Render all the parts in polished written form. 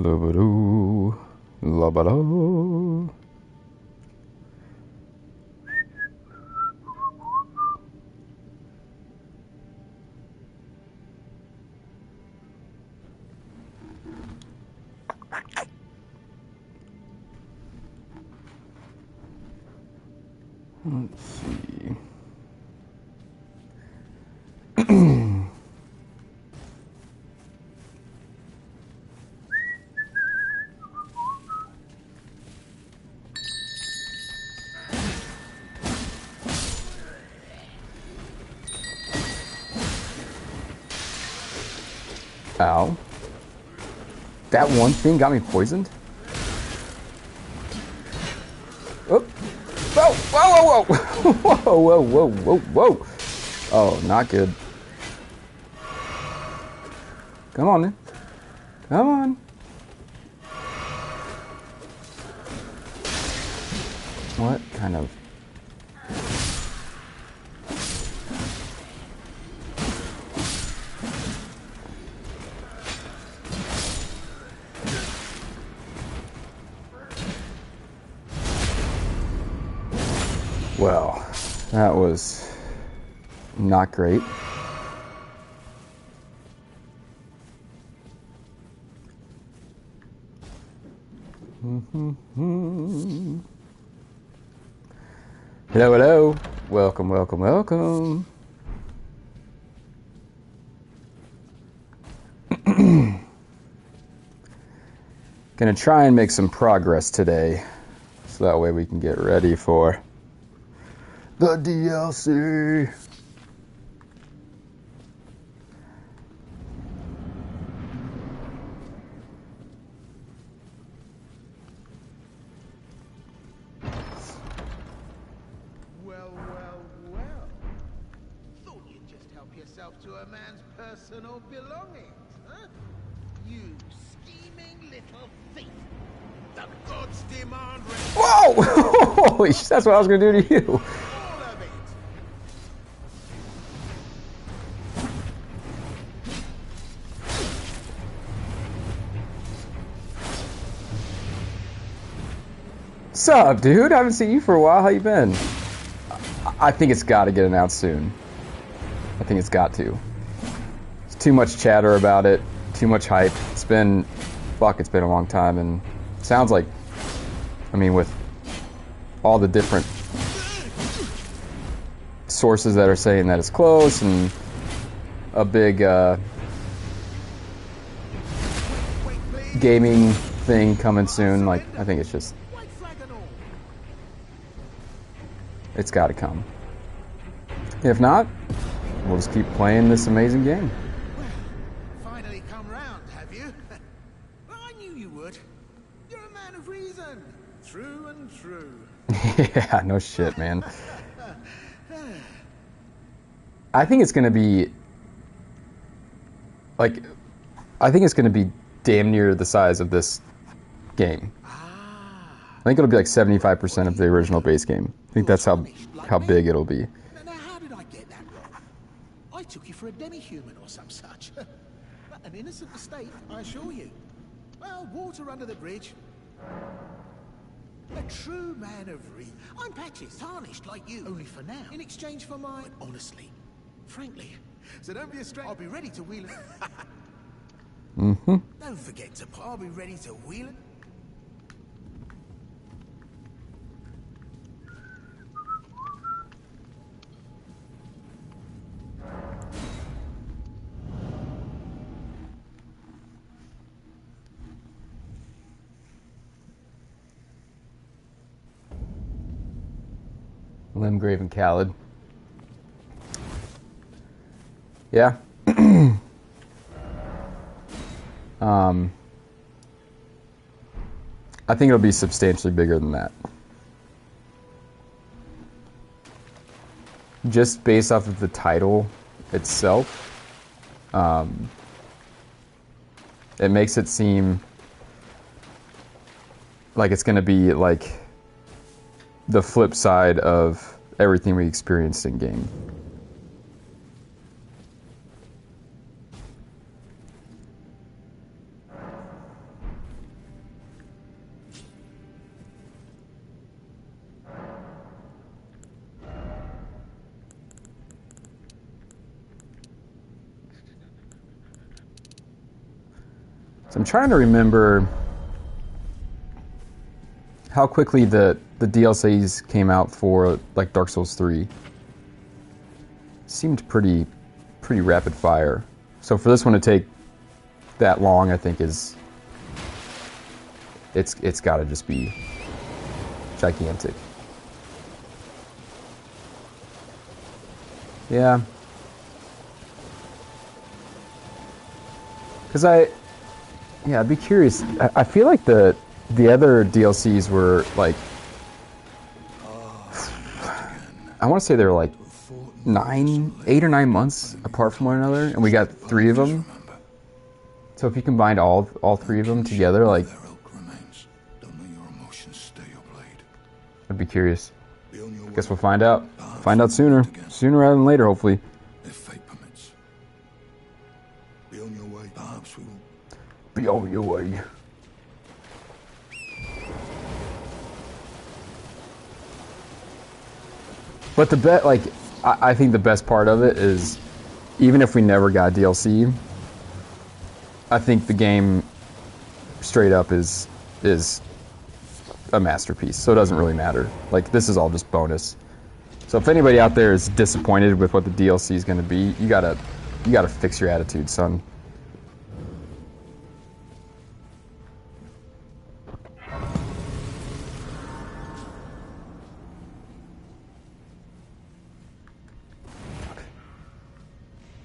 Lubadoo, labadoo. Let's see. Ow. That one thing got me poisoned? Oh. Whoa, whoa, whoa, whoa. Whoa, whoa, whoa, whoa, whoa. Oh, not good. Come on, then. Come on. What kind of... Well, that was not great. Hello, hello. Welcome, welcome, welcome. Gonna try and make some progress today, so that way we can get ready for the DLC. Well. Thought you'd just help yourself to a man's personal belongings, huh? You scheming little thief. The gods demand... Whoa! Holy shit, that's what I was gonna do to you. Sup, dude? I haven't seen you for a while. How you been? I think it's got to get announced soon. I think it's got to. There's too much chatter about it. Too much hype. It's been a long time, and it sounds like, I mean, with all the different sources that are saying that it's close, and a big gaming thing coming soon, like, I think it's just... It's got to come. If not, we'll just keep playing this amazing game. Well, finally come round, have you? Well, I knew you would. You're a man of reason. True and true. Yeah, no shit, man. I think it's gonna be... Like, I think it's gonna be damn near the size of this game. I think it'll be like 75% of the original base game. I think that's how big it'll be. Now, how did I get that wrong? I took you for a demi-human or some such. An innocent mistake, I assure you. Well, water under the bridge. A true man of reason. I'm patches, tarnished like you. Only for now. In exchange for my... But honestly, frankly. So don't be a stranger. I'll be ready to wheel it. Mm-hmm. Don't forget to... I'll be ready to wheel it. Limgrave and Khaled. Yeah. I think it'll be substantially bigger than that. Just based off of the title itself, it makes it seem like it's going to be like the flip side of everything we experienced in game. So I'm trying to remember how quickly the DLCs came out for like Dark Souls 3. Seemed pretty rapid fire. So for this one to take that long, I think it's got to just be gigantic. Yeah. Because I'd be curious. I feel like the other DLCs were like, I want to say they were like 8 or 9 months apart from one another, and we got 3 of them. So if you combined all 3 of them together, like, I'd be curious. Guess we'll find out. Find out sooner rather than later, hopefully. If fate permits. Be on your way. Perhaps we will. Be on your way. But I think the best part of it is, even if we never got DLC, I think the game straight up is a masterpiece. So it doesn't really matter. Like, this is all just bonus. So if anybody out there is disappointed with what the DLC is going to be, you gotta fix your attitude, son.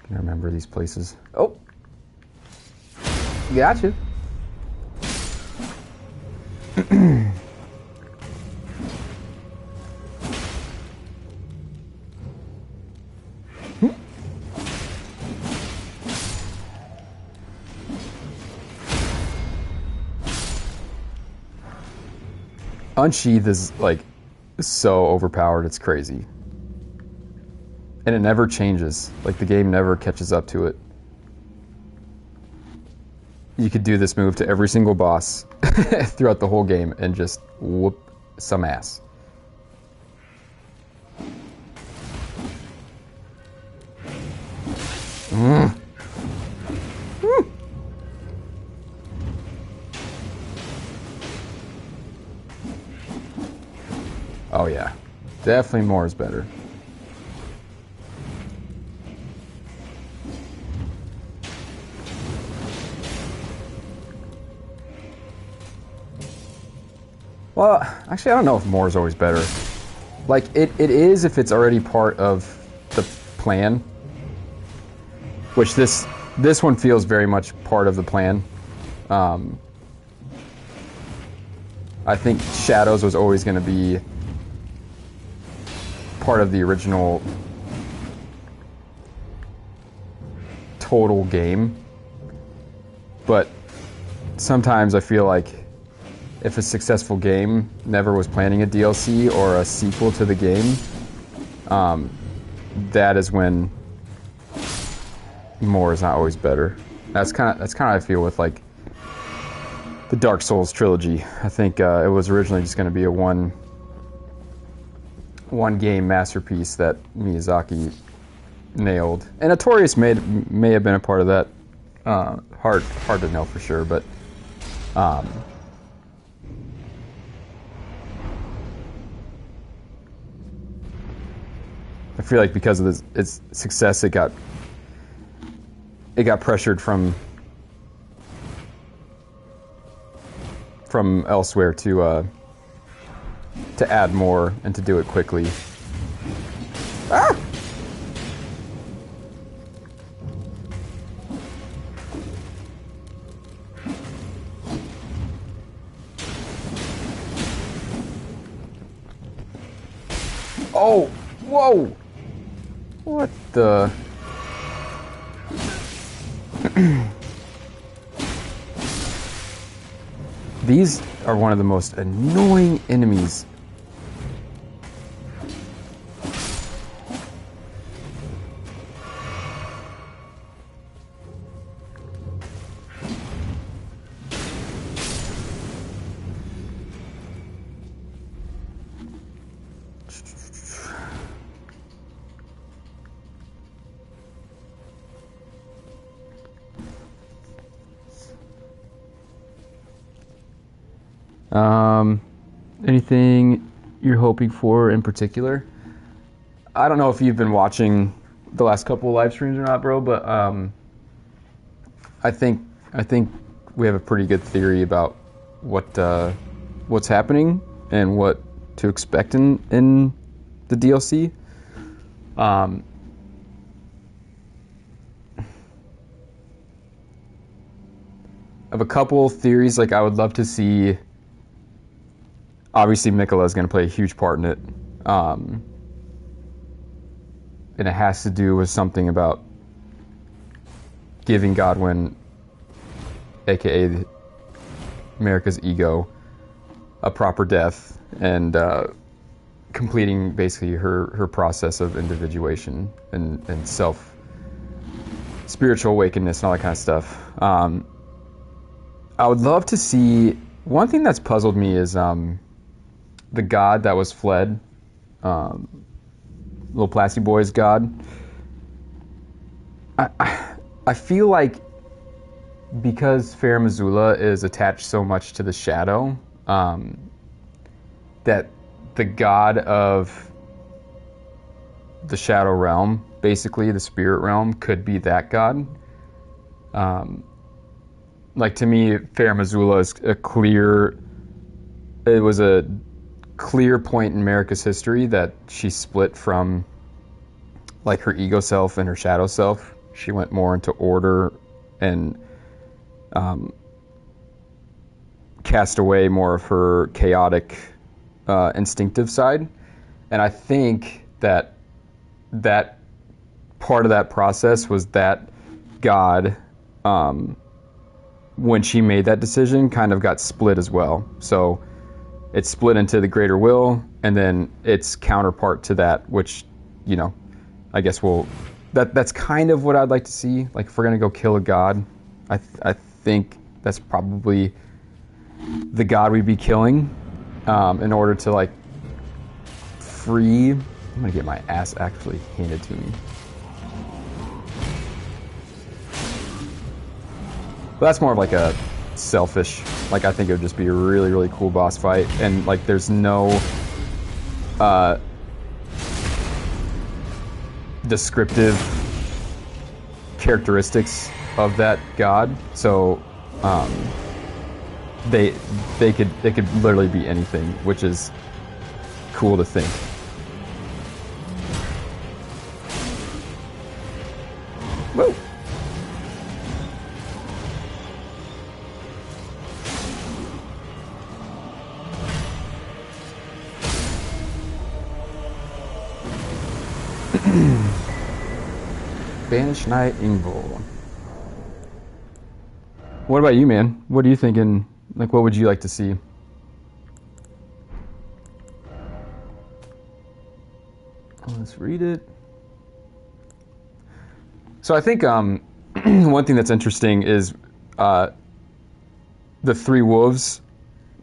Can I remember these places? Oh, got you. Unsheath is like so overpowered, it's crazy. And it never changes. Like, the game never catches up to it. You could do this move to every single boss throughout the whole game and just whoop some ass. Mm. Woo. Oh yeah, definitely more is better. Well, actually, I don't know if more is always better. Like, it is if it's already part of the plan. Which this one feels very much part of the plan. I think Shadows was always going to be part of the original total game. But sometimes I feel like if a successful game never was planning a DLC or a sequel to the game, that is when more is not always better. That's kind of how I feel with like the Dark Souls trilogy. I think it was originally just going to be a one game masterpiece that Miyazaki nailed, and Notorious may have been a part of that. Hard to know for sure, but I feel like because of its success, it got pressured from elsewhere to add more and to do it quickly. Ah! Oh, whoa! What the? These are one of the most annoying enemies. Anything you're hoping for in particular? I don't know if you've been watching the last couple of live streams or not, bro, but I think we have a pretty good theory about what's happening and what to expect in the DLC. I have a couple theories. Like, I would love to see. Obviously, Mikola is going to play a huge part in it, and it has to do with something about giving Godwyn, aka America's ego, a proper death, and completing basically her process of individuation and spiritual awakeness and all that kind of stuff. I would love to see. One thing that's puzzled me is the god that was fled, Little Plasty Boy's god. I feel like because Farum Azula is attached so much to the shadow, that the god of the shadow realm, basically the spirit realm, could be that god. Like, to me, Farum Azula is it was a clear point in Marika's history that she split from, like, her ego self and her shadow self. She went more into order and cast away more of her chaotic, instinctive side. And I think that part of that process was that God, when she made that decision, kind of got split as well. So it's split into the greater will, and then its counterpart to that, which, you know, I guess that's kind of what I'd like to see. Like, if we're gonna go kill a god, I think that's probably the god we'd be killing, in order to, like, free. I'm gonna get my ass actually handed to me. But that's more of like a selfish, like, I think it would just be a really, really cool boss fight, and, like, there's no descriptive characteristics of that god, so they could literally be anything, which is cool to think. Whoa. Banished Knight Ingvol. What about you, man? What are you thinking? Like, what would you like to see? Let's read it. So I think one thing that's interesting is the three wolves,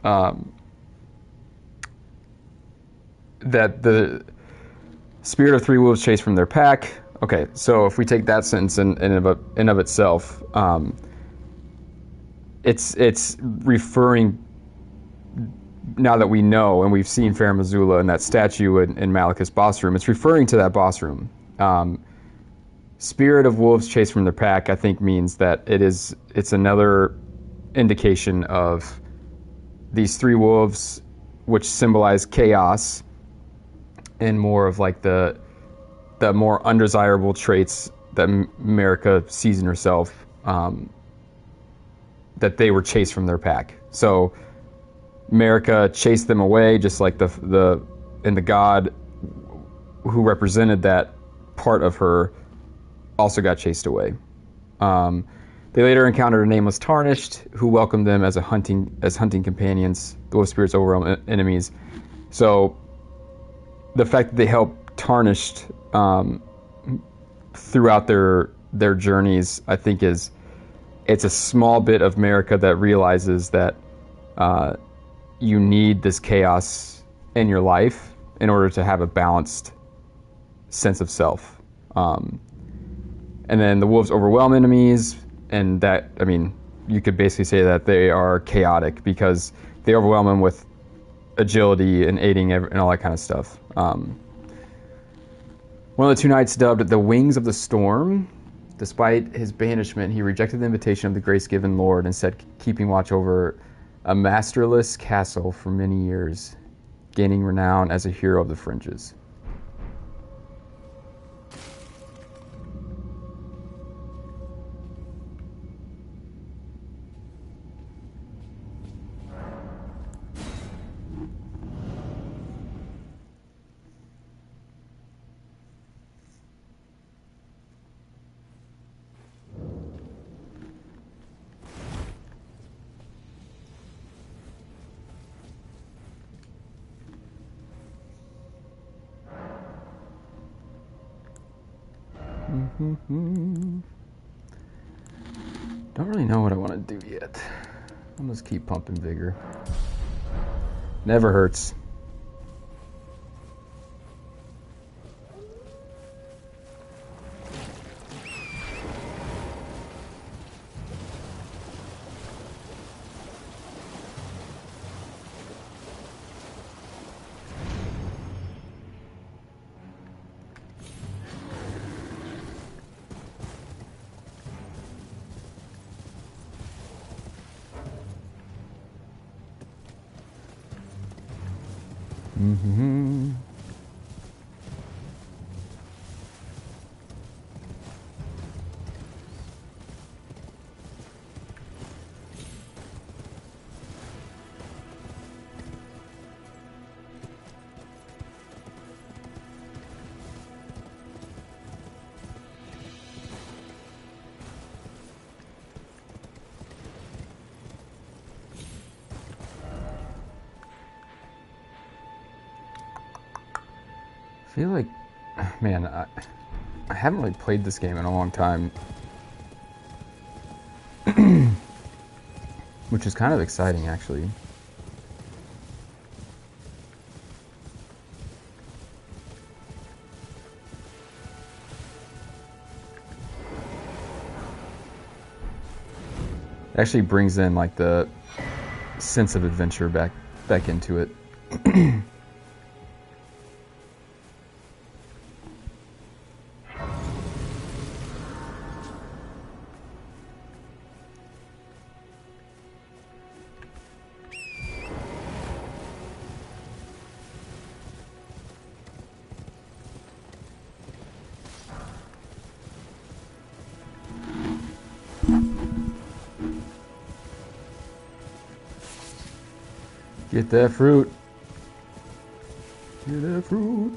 that the spirit of three wolves chased from their pack. Okay, so if we take that sentence in of itself, it's referring, now that we know and we've seen Farum Azula and that statue in Malekith's boss room, it's referring to that boss room. Spirit of wolves chased from their pack, I think, means that it's another indication of these three wolves, which symbolize chaos and more of, like, the more undesirable traits that Marika sees in herself, that they were chased from their pack. So Marika chased them away, just like the god who represented that part of her also got chased away. They later encountered a nameless Tarnished who welcomed them as hunting companions. The wolf spirits overwhelm enemies. So the fact that they helped Tarnished throughout their journeys, I think it's a small bit of Marika that realizes that you need this chaos in your life in order to have a balanced sense of self. And then the wolves overwhelm enemies, and that, I mean, you could basically say that they are chaotic because they overwhelm him with agility and aiding and all that kind of stuff. One of the two knights, dubbed the Wings of the Storm, despite his banishment, he rejected the invitation of the grace-given lord and said, keeping watch over a masterless castle for many years, gaining renown as a hero of the fringes. Don't really know what I want to do yet. I'll just keep pumping vigor. Never hurts. I feel like, man, I haven't really played this game in a long time, which is kind of exciting, actually. It actually brings in like the sense of adventure back into it. Get that fruit. Get that fruit.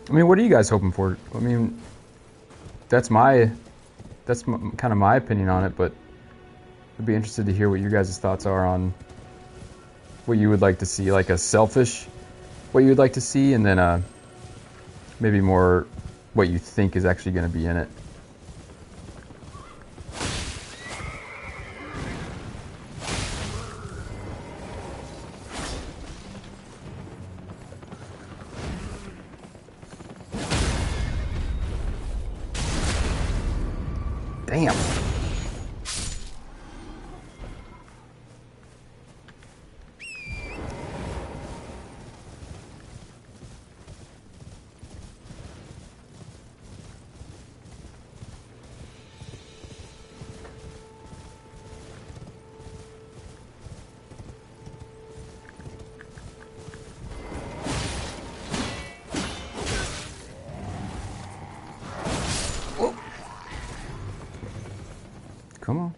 I mean, what are you guys hoping for? I mean, that's kind of my opinion on it, but I'd be interested to hear what your guys' thoughts are on what you would like to see, like a selfish, what you would like to see, and then maybe more what you think is actually going to be in it. Damn. Come on.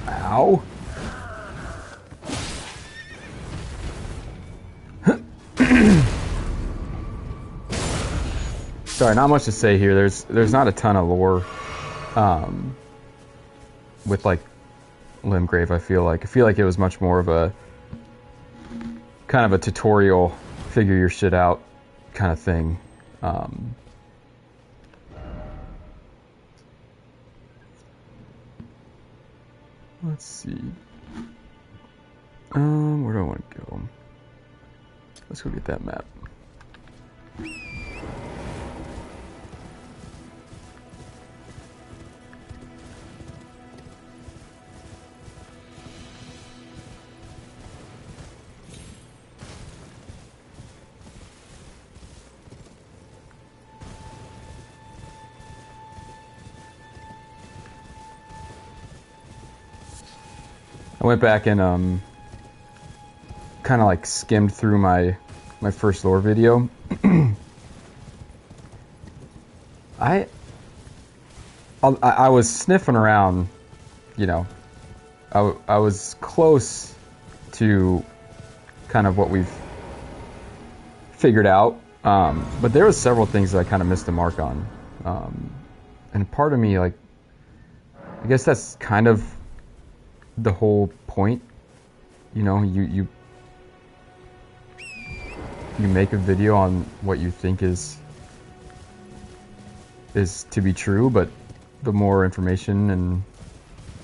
Ow. Sorry, not much to say here. There's not a ton of lore with like Limgrave. I feel like it was much more of a kind of a tutorial, figure your shit out kind of thing. Let's see. Where do I want to go? Let's go get that map. I went back and kind of like skimmed through my first lore video. I was sniffing around, you know. I was close to kind of what we've figured out, but there was several things that I kind of missed the mark on, and part of me, like, I guess that's kind of the whole point, you know. You make a video on what you think is to be true, but the more information and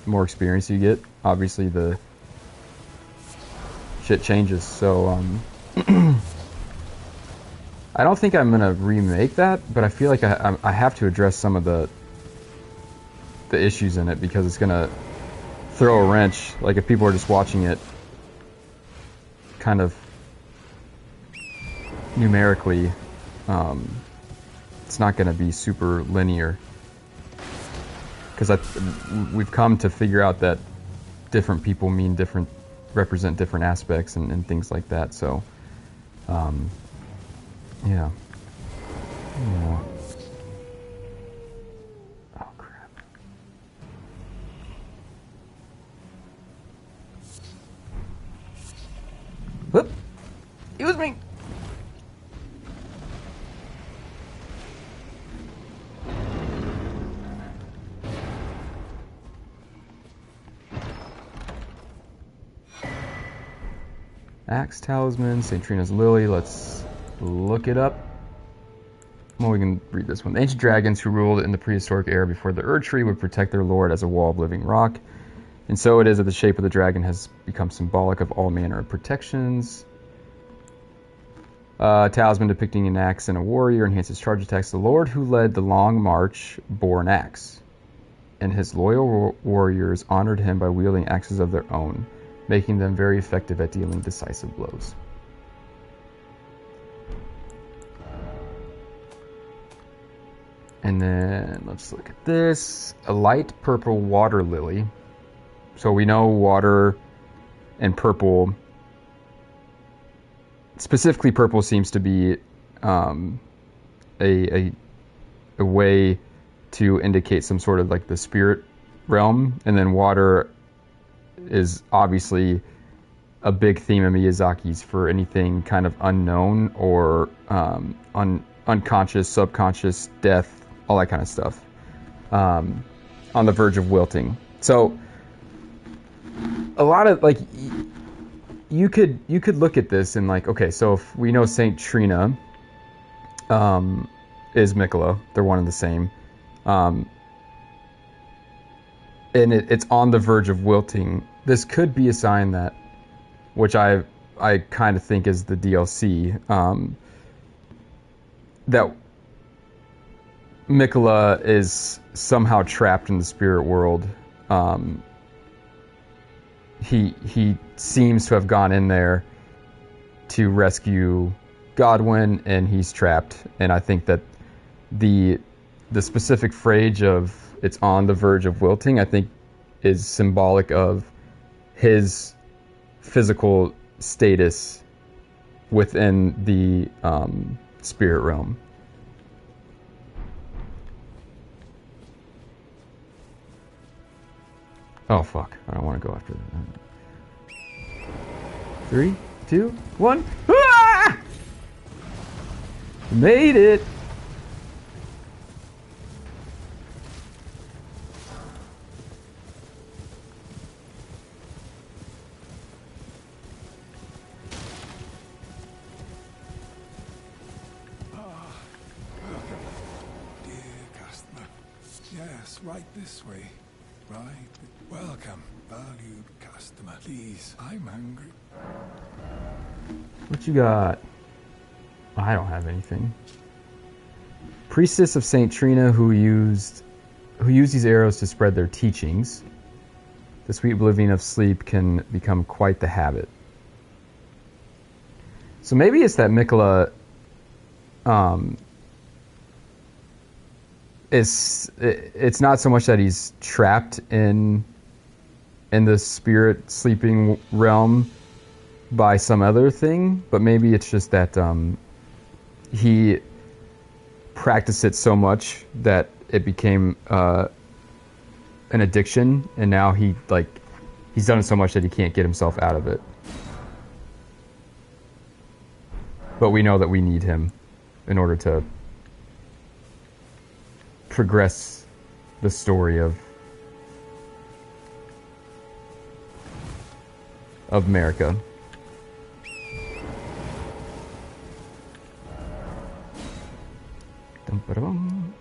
more experience you get, obviously the shit changes. So I don't think I'm gonna remake that, but I feel like I have to address some of the issues in it, because it's gonna throw a wrench. Like, if people are just watching it kind of numerically, it's not gonna be super linear, because we've come to figure out that different people represent different aspects and things like that. So yeah. Oh crap. Whoop! Excuse me. Axe Talisman, St. Trina's Lily. Let's look it up. Well, we can read this one. The ancient dragons who ruled in the prehistoric era before the Erd Tree would protect their lord as a wall of living rock. And so it is that the shape of the dragon has become symbolic of all manner of protections. Talisman depicting an axe and a warrior enhances charge attacks. The lord who led the long march bore an axe, and his loyal warriors honored him by wielding axes of their own, making them very effective at dealing decisive blows. And then let's look at this. A light purple water lily. So we know water and purple, specifically purple, seems to be a way to indicate some sort of like the spirit realm, and then water is obviously a big theme of Miyazaki's for anything kind of unknown or unconscious, subconscious, death, all that kind of stuff, on the verge of wilting. So a lot of, like, you could look at this and, like, okay, so if we know Saint Trina is Mikola, they're one and the same, and it's on the verge of wilting. This could be a sign that, which I kind of think is the DLC, that Mikola is somehow trapped in the spirit world. He seems to have gone in there to rescue Godwin, and he's trapped. And I think that the specific phrase of "it's on the verge of wilting," I think, is symbolic of his physical status within the spirit realm. Oh fuck, I don't want to go after that. 3, 2, 1. Ah! Made it! Dear customer. Yes, right this way. Right. Welcome, valued customer. Please, I'm hungry. What you got? I don't have anything. Priestess of Saint Trina who used these arrows to spread their teachings. The sweet oblivion of sleep can become quite the habit. So maybe it's that Mikola it's not so much that he's trapped in in the spirit sleeping realm by some other thing, but maybe it's just that he practiced it so much that it became an addiction, and now he's done it so much that he can't get himself out of it. But we know that we need him in order to progress the story of America. Dum-ba-dum.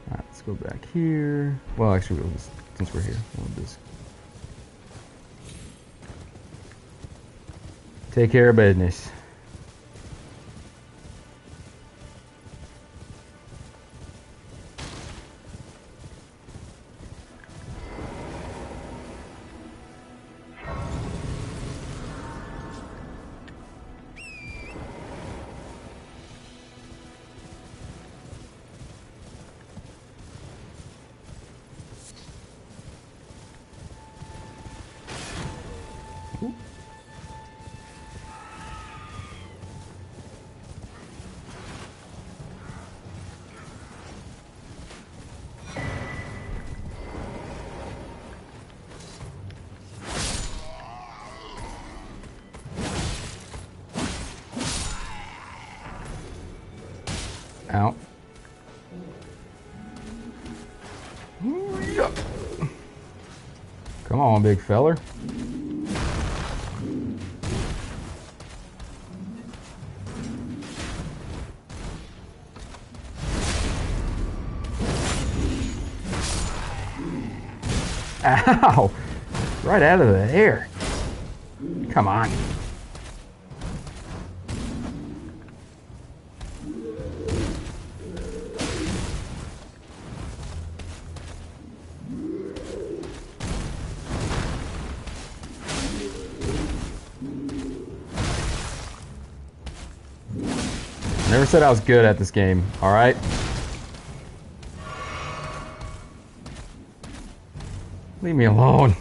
Alright, let's go back here. Well, actually, we'll just, since we're here, we'll just take care of business. Out. Come on, big feller. Ow! Right out of the air. Come on. Never said I was good at this game, alright? Leave me alone.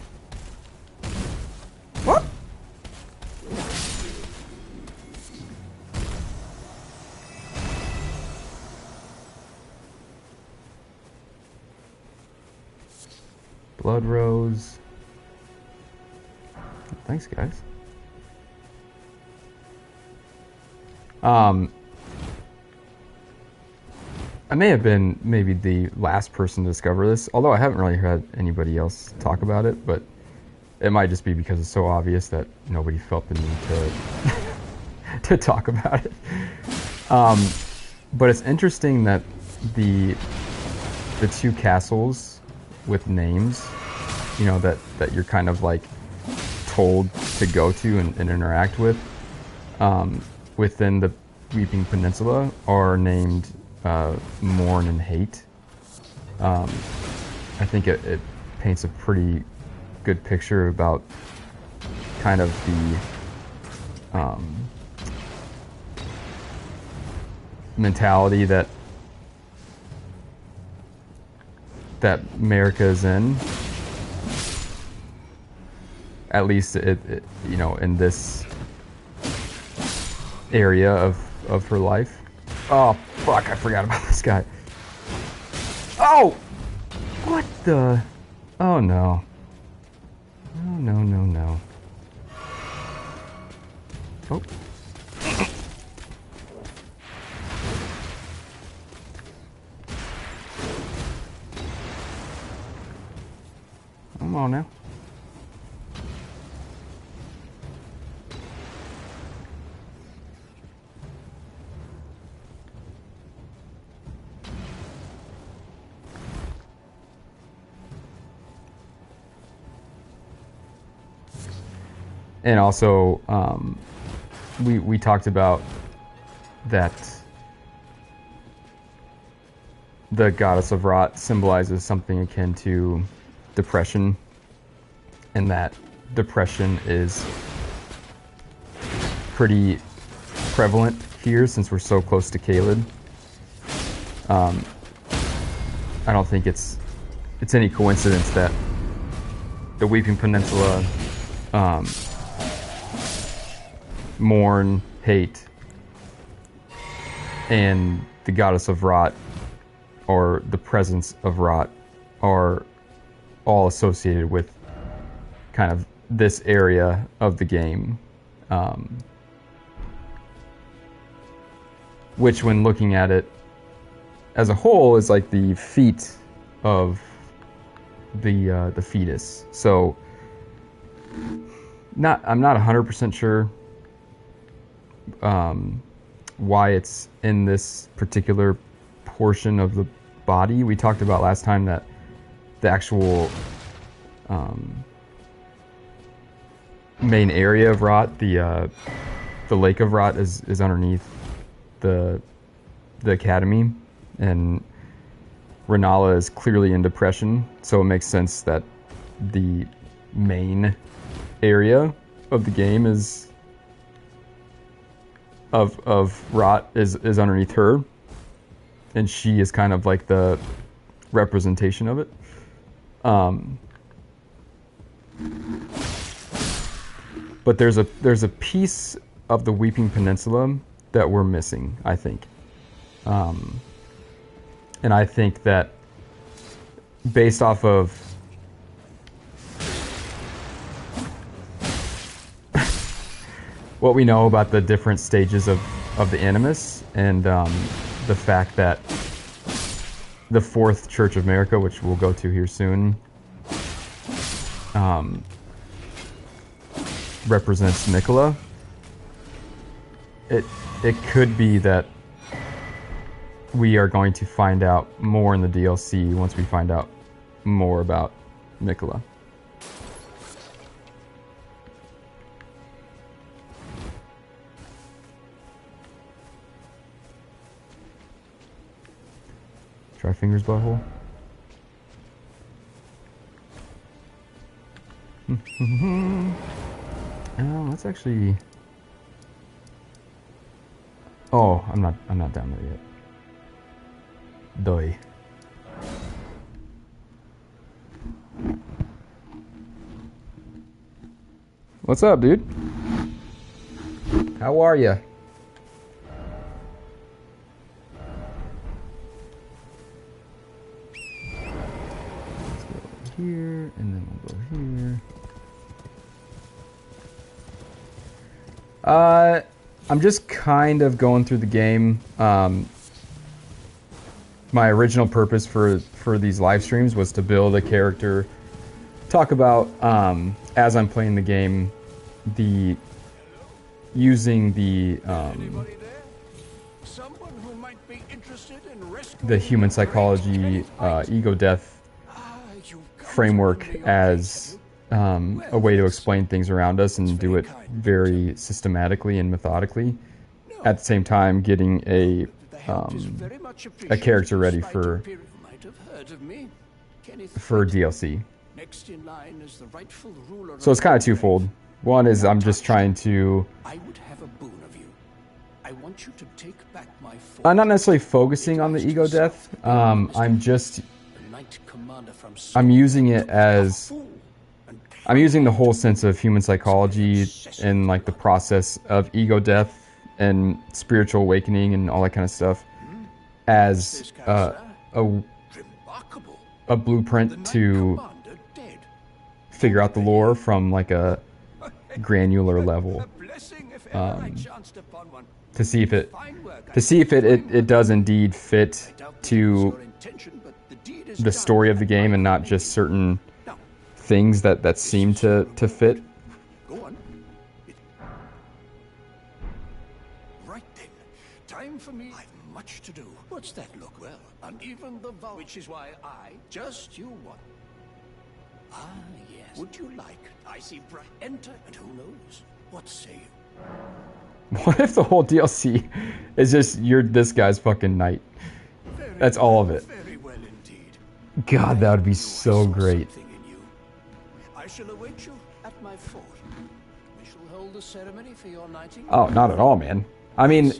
What? Blood rose. Thanks, guys. I may have been maybe the last person to discover this, although I haven't really heard anybody else talk about it, but it might just be because it's so obvious that nobody felt the need to to talk about it. But it's interesting that the two castles with names, you know, that you're kind of like told to go to and interact with within the Weeping Peninsula are named Mourn and Hate. I think it paints a pretty good picture about kind of the mentality that America is in. At least it you know, in this area of her life. Oh fuck, I forgot about this guy. Oh! What the? Oh no. No. Oh. Come on now. And also, we talked about that the goddess of rot symbolizes something akin to depression, and that depression is pretty prevalent here since we're so close to Caelid. I don't think it's it's any coincidence that the Weeping Peninsula mourn, hate, and the goddess of rot, or the presence of rot, are all associated with kind of this area of the game. Which, when looking at it as a whole, is like the feet of the fetus. So, I'm not 100% sure why it's in this particular portion of the body. We talked about last time that the actual main area of rot, the lake of rot, is underneath the academy, and Renala is clearly in depression, so it makes sense that the main area of the game is of rot is underneath her, and she is kind of like the representation of it. But there's a piece of the Weeping Peninsula that we're missing, I think. And I think that based off of what we know about the different stages of the Animus, and the fact that the Fourth Church of America, which we'll go to here soon, represents Nicola. It could be that we are going to find out more in the DLC once we find out more about Nicola. Try fingers butthole. Oh, that's actually. Oh, I'm not down there yet. Doi. What's up, dude? How are ya? Let's go over here, and then we'll go here. I'm just kind of going through the game. My original purpose for these live streams was to build a character, talk about as I'm playing the game, using the human psychology ego death framework as a way to explain things around us, and do it very systematically and methodically. At the same time, getting a character ready for DLC. So it's kind of twofold. One is I'm just trying to. I'm not necessarily focusing on the ego death. I'm using it as. I'm using the whole sense of human psychology and like the process of ego death and spiritual awakening and all that kind of stuff as a blueprint to figure out the lore from like a granular level, to see if it does indeed fit to the story of the game, and not just certain things that seem to fit. Go on. Right then. Time for me. I've much to do. What's that look? Well, and even the vow, which is why I just you what. Ah, yes. Would you like? I see bright. Enter, and who knows? What say you? What if the whole DLC is just you're this guy's fucking knight? That's all of it. Very well indeed. God, that would be so great. I shall await you at my fort. We shall hold the ceremony for your knighting. Oh, not at all, man. I mean,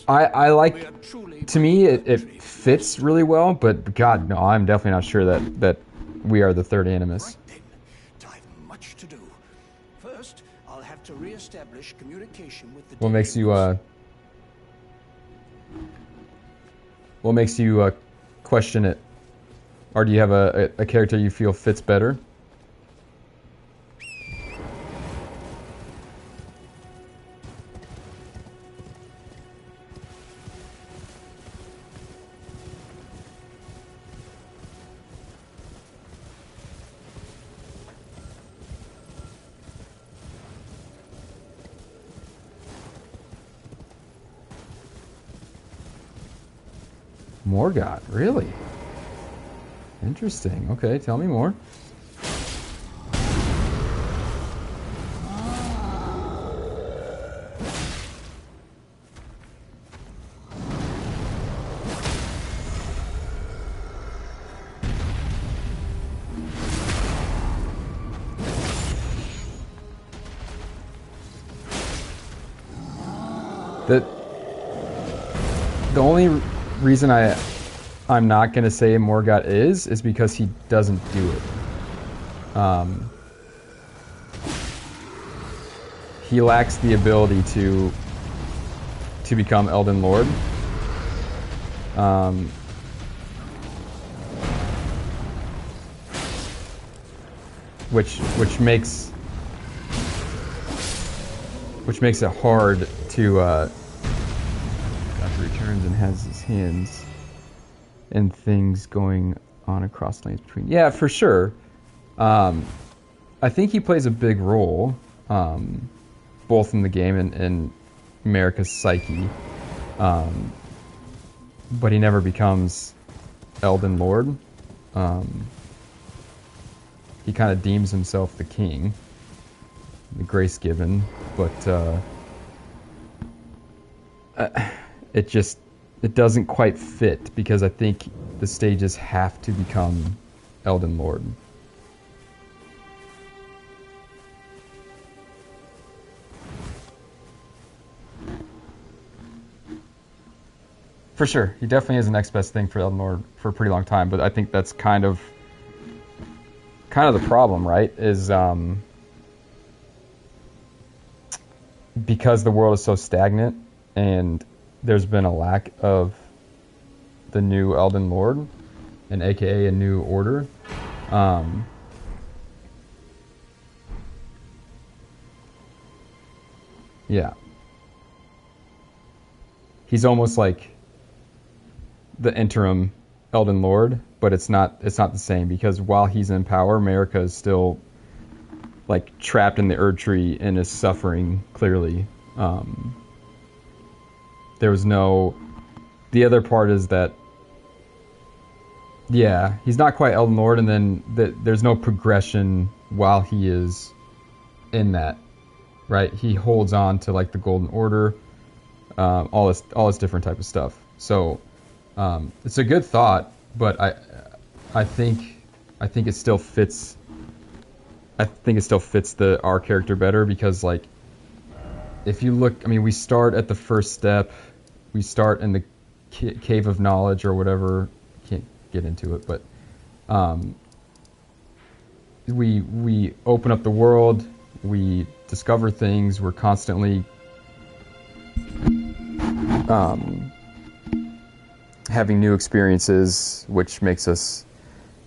I like, We are truly to me, it fits really well, but God, no, I'm definitely not sure that we are the third animus. Right then, I've much to do. First, I'll have to re-establish communication with the What makes you, Delirious. question it? Or do you have a character you feel fits better? Morgoth, really? Interesting. Okay, tell me more. The only reason I'm not gonna say Morgoth is because he doesn't do it. He lacks the ability to become Elden Lord. Which makes it hard to returns and has his hands and things going on across lanes between. Yeah, for sure. I think he plays a big role, both in the game and America's psyche. But he never becomes Elden Lord. He kind of deems himself the king, the grace given, but it doesn't quite fit because I think the stages have to become Elden Lord. For sure, he definitely is the next best thing for Elden Lord for a pretty long time, but I think that's kind of the problem, right? Is because the world is so stagnant and there's been a lack of the new Elden Lord, and aka a new order. Yeah. He's almost like the interim Elden Lord, but it's not the same because while he's in power, America is still like trapped in the Erd Tree and is suffering clearly. There was no. The other part is that, yeah, he's not quite Elden Lord, and then there's no progression while he is in that, right? He holds on to like the Golden Order, all this different type of stuff. So it's a good thought, but I think it still fits. I think it still fits our character better because, like, if you look, I mean, we start at the first step. We start in the cave of knowledge or whatever. Can't get into it, but we open up the world. We discover things. We're constantly having new experiences, which makes us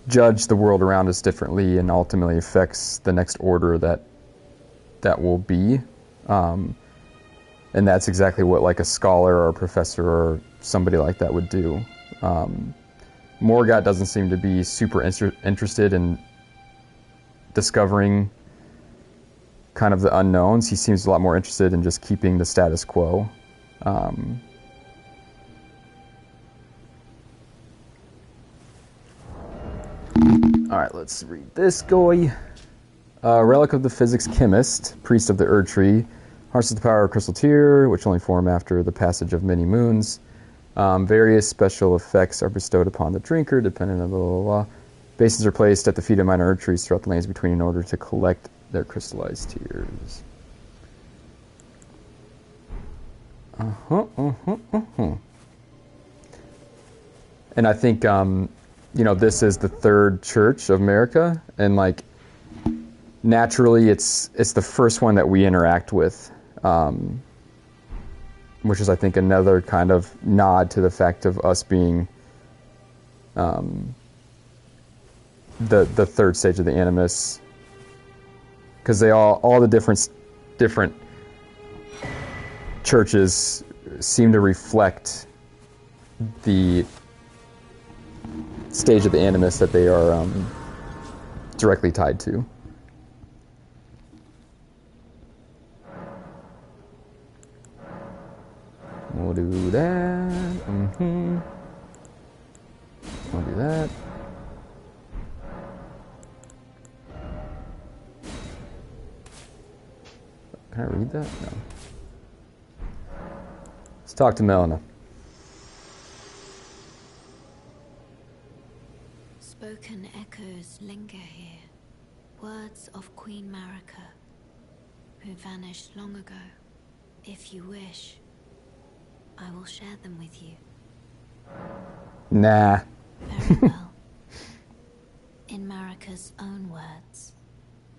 judge the world around us differently and ultimately affects the next order that will be. And that's exactly what like a scholar or a professor or somebody like that would do. Morgoth doesn't seem to be super interested in discovering kind of the unknowns. He seems a lot more interested in just keeping the status quo. All right, let's read this guy. Relic of the physics chemist, priest of the Erd Tree, harnesses the power of crystal tear, which only form after the passage of many moons. Various special effects are bestowed upon the drinker, depending on blah, blah, blah. Basins are placed at the feet of minor Erd trees throughout the lanes between in order to collect their crystallized tears. And I think, this is the third church of America, and like naturally, it's the first one that we interact with, which is, I think, another kind of nod to the fact of us being the third stage of the animus, because they all the different churches seem to reflect the stage of the animus that they are directly tied to. We'll do that. We'll do that. Can I read that? No. Let's talk to Melina. Spoken echoes linger here. Words of Queen Marika, who vanished long ago. If you wish, I will share them with you. Nah. Very well. In Marika's own words,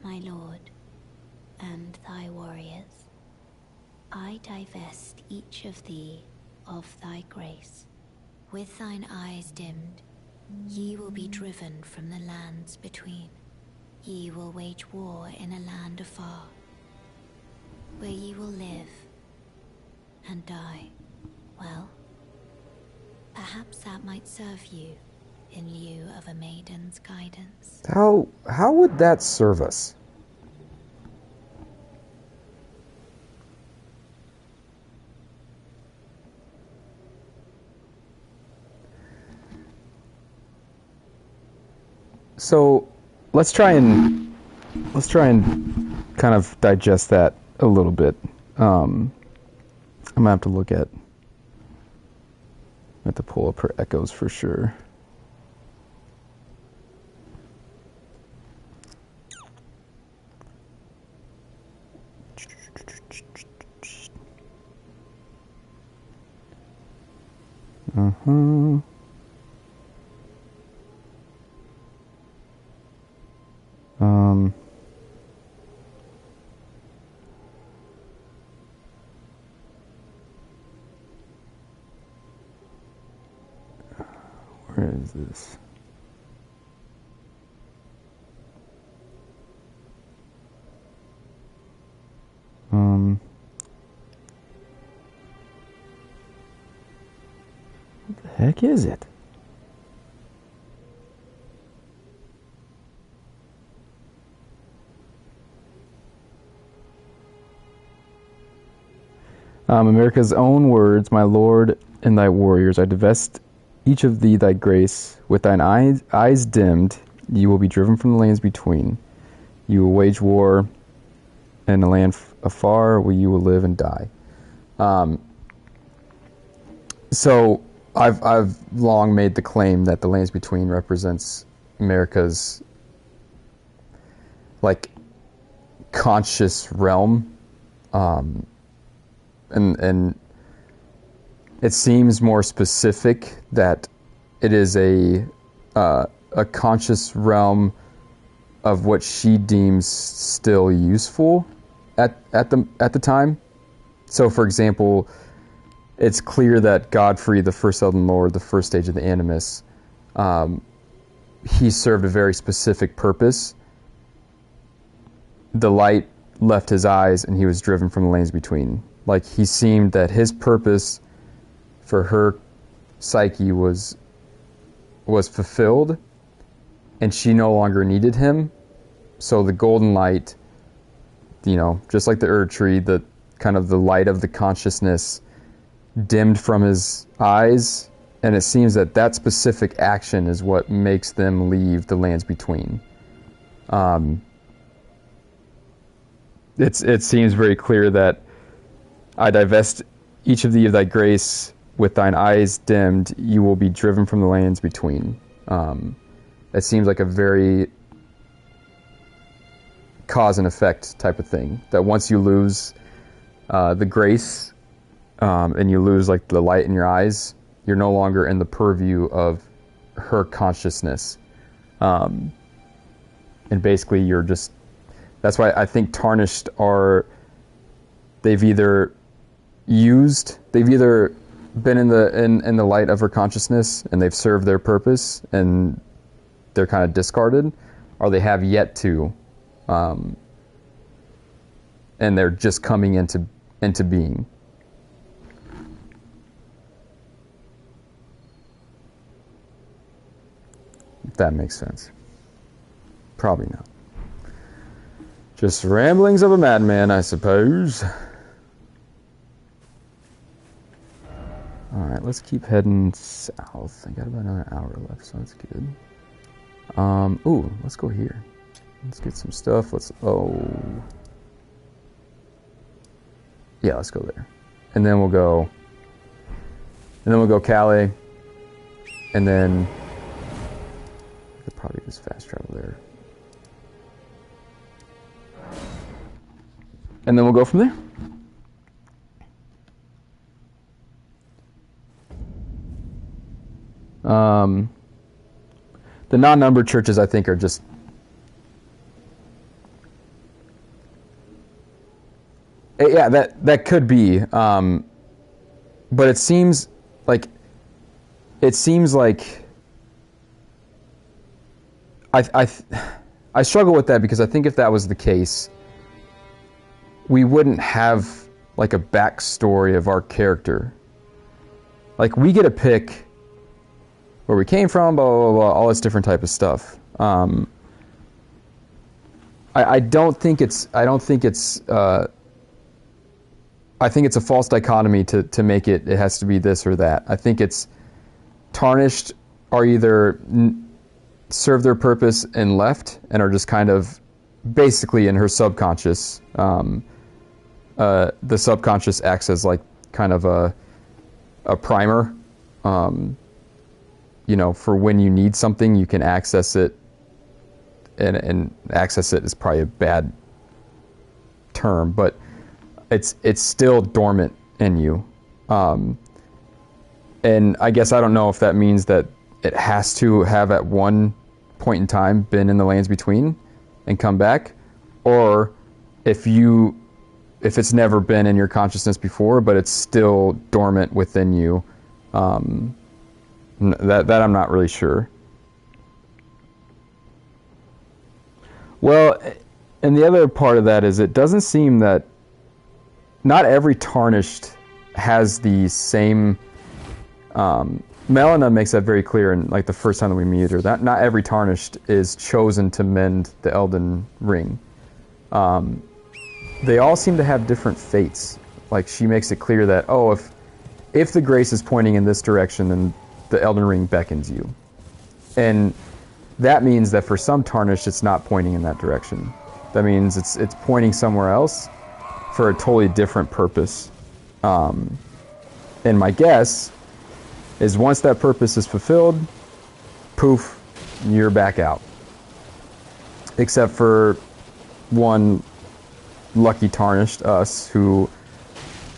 my lord, and thy warriors, I divest each of thee of thy grace. With thine eyes dimmed, ye will be driven from the lands between. Ye will wage war in a land afar, where ye will live and die. Well, perhaps that might serve you in lieu of a maiden's guidance. How would that serve us? So let's try and kind of digest that a little bit. I'm gonna have to look at. I have to pull up her echoes for sure. Where is this? What the heck is it? America's own words, my lord and thy warriors, I divest each of thee thy grace. With thine eyes dimmed, you will be driven from the lands between. You will wage war in a land afar, where you will live and die. So I've long made the claim that the lands between represents America's like conscious realm. And it seems more specific that it is a conscious realm of what she deems still useful at the time. So, for example, it's clear that Godfrey, the first Elden Lord, the first stage of the Animus, he served a very specific purpose. The light left his eyes, and he was driven from the lanes between. Like, he seemed that his purpose for her psyche was fulfilled, and she no longer needed him. So the golden light, just like the Erd tree, the kind of the light of the consciousness dimmed from his eyes, and it seems that specific action is what makes them leave the lands between. It seems very clear that I divest each of thee of thy grace. With thine eyes dimmed, you will be driven from the lands between. It seems like a very cause and effect type of thing. That once you lose the grace and you lose like the light in your eyes, you're no longer in the purview of her consciousness. And basically you're just, that's why I think tarnished are, they've either been in the light of her consciousness and they've served their purpose and they're kind of discarded, or they have yet to, and they're just coming into being. If that makes sense. Probably not. Just ramblings of a madman, I suppose. Alright, let's keep heading south. I got about another hour left, so that's good. Ooh, let's go here. Let's get some stuff. Yeah, let's go there. And then we'll go Calais. And then we could probably just fast travel there. And then we'll go from there. The non-numbered churches, I think, are just yeah, that could be, but it seems like I struggle with that, because I think if that was the case, we wouldn't have like a backstory of our character. Like, we get a pick where we came from, blah, blah, blah, all this different type of stuff. I think it's a false dichotomy to make it has to be this or that. I think it's tarnished are either serve their purpose and left and are just kind of basically in her subconscious. The subconscious acts as like kind of a primer. For when you need something, you can access it, and access it is probably a bad term, but it's still dormant in you. And I guess I don't know if that means that it has to have at one point in time been in the lands between and come back, or if it's never been in your consciousness before, but it's still dormant within you. That I'm not really sure. Well, and the other part of that is it doesn't seem that not every tarnished has the same. Melina makes that very clear in like the first time that we meet her. That not every tarnished is chosen to mend the Elden Ring. They all seem to have different fates. Like, she makes it clear that if the grace is pointing in this direction, then the Elden Ring beckons you. And that means that for some tarnished, it's not pointing in that direction. That means it's pointing somewhere else for a totally different purpose. And my guess is once that purpose is fulfilled, poof, you're back out. Except for one lucky tarnished, us, who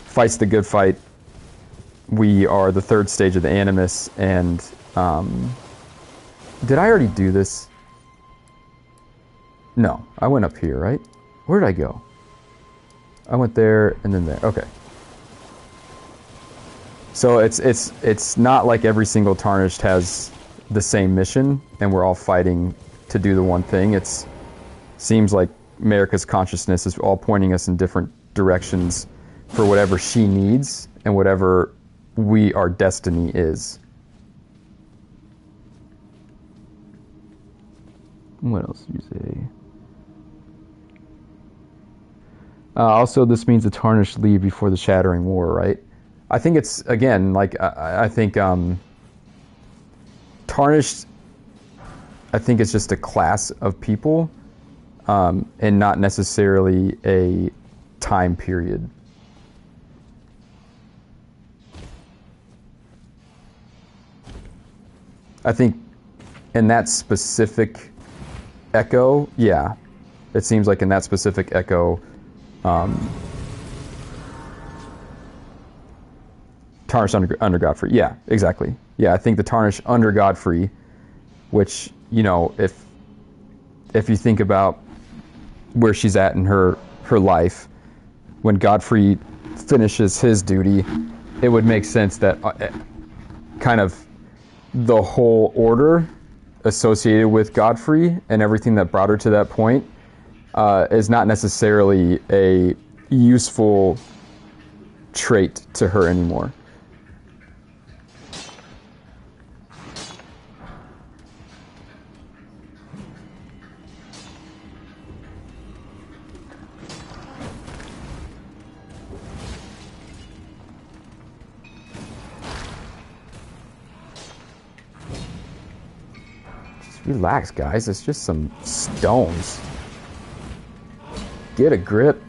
fights the good fight. We are the third stage of the Animus, and did I already do this? No, I went up here, right? Where did I go? I went there and then there. Okay. So it's not like every single tarnished has the same mission, and we're all fighting to do the one thing. It seems like Marika's consciousness is all pointing us in different directions for whatever she needs and whatever our destiny is. What else do you say? Also, this means the tarnished leave before the Shattering War, right? I think it's, again, like, I think tarnished, I think it's just a class of people, and not necessarily a time period. I think in that specific echo, yeah, it seems like in that specific echo, Tarnished under Godfrey. Yeah, exactly. Yeah, I think the tarnished under Godfrey, which, you know, if you think about where she's at in her life, when Godfrey finishes his duty, it would make sense that kind of the whole order associated with Godfrey and everything that brought her to that point is not necessarily a useful trait to her anymore. Relax, guys. It's just some stones. Get a grip.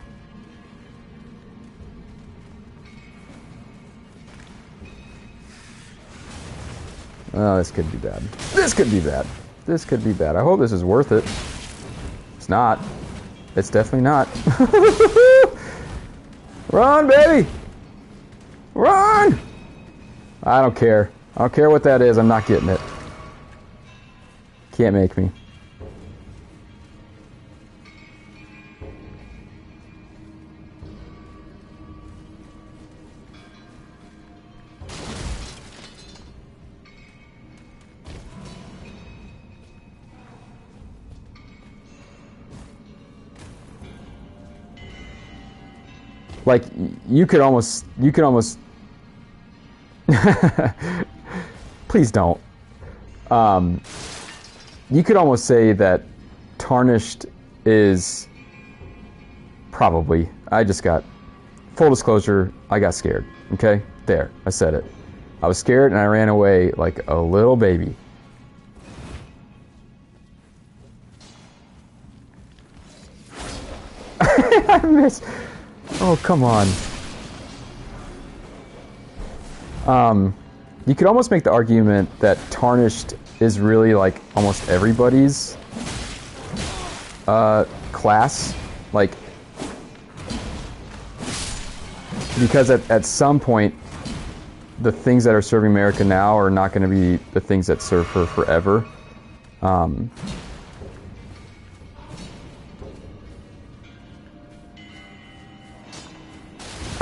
Oh, this could be bad. This could be bad. This could be bad. I hope this is worth it. It's not. It's definitely not. Run, baby! Run! I don't care. I don't care what that is. I'm not getting it. Can't make me. Like you could almost please don't. You could almost say that tarnished is probably, I just got, full disclosure, I got scared. Okay? There, I said it. I was scared and I ran away like a little baby. I missed. Oh, come on. You could almost make the argument that tarnished is really like almost everybody's class, like, because at some point the things that are serving America now are not going to be the things that serve her forever. I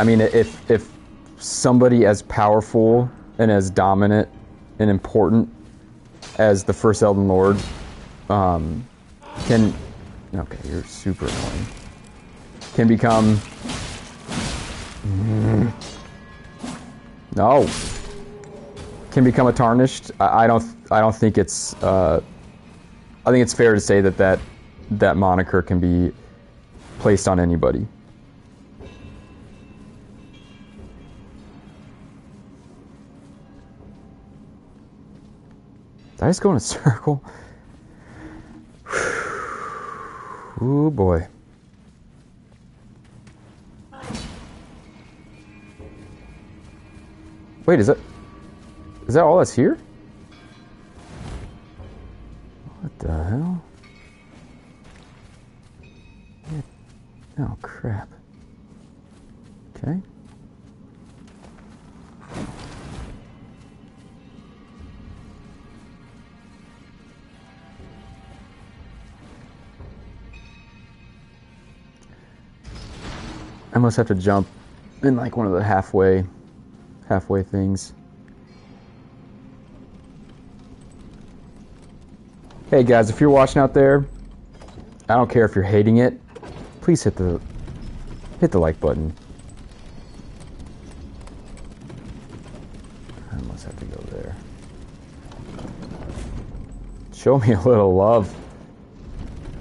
mean, if somebody as powerful and as dominant and important as the first Elden Lord can... Okay, you're super annoying. Can become... No. Can become a tarnished. I don't think it's... I think it's fair to say that moniker can be placed on anybody. Did I just go in a circle? Ooh, boy. Wait, is that all that's here? What the hell? Oh, crap. Okay. I must have to jump in like one of the halfway things. Hey guys, if you're watching out there, I don't care if you're hating it, please hit the like button. I must have to go there. Show me a little love.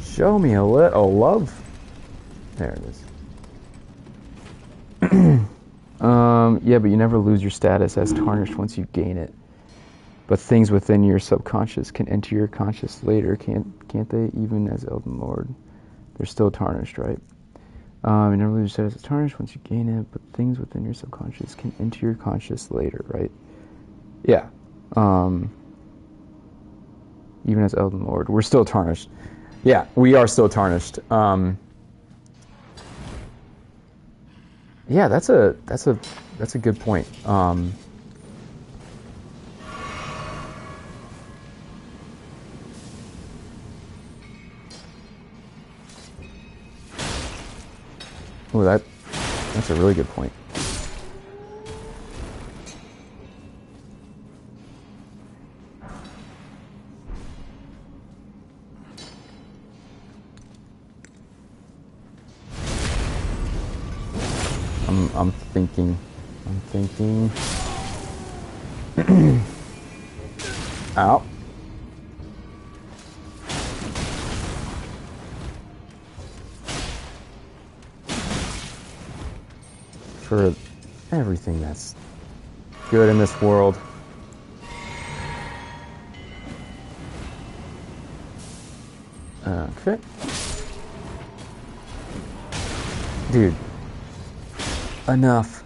Show me a little love. There it is. Yeah, but you never lose your status as tarnished once you gain it. But things within your subconscious can enter your conscious later, can't they? Even as Elden Lord, they're still tarnished, right? You never lose your status as tarnished once you gain it, but things within your subconscious can enter your conscious later, right? Yeah. Even as Elden Lord, we're still tarnished. Yeah, we are still tarnished. Yeah, that's a good point. Oh, that's a really good point. I'm thinking. Ow. For everything that's good in this world. Okay. Dude. Enough.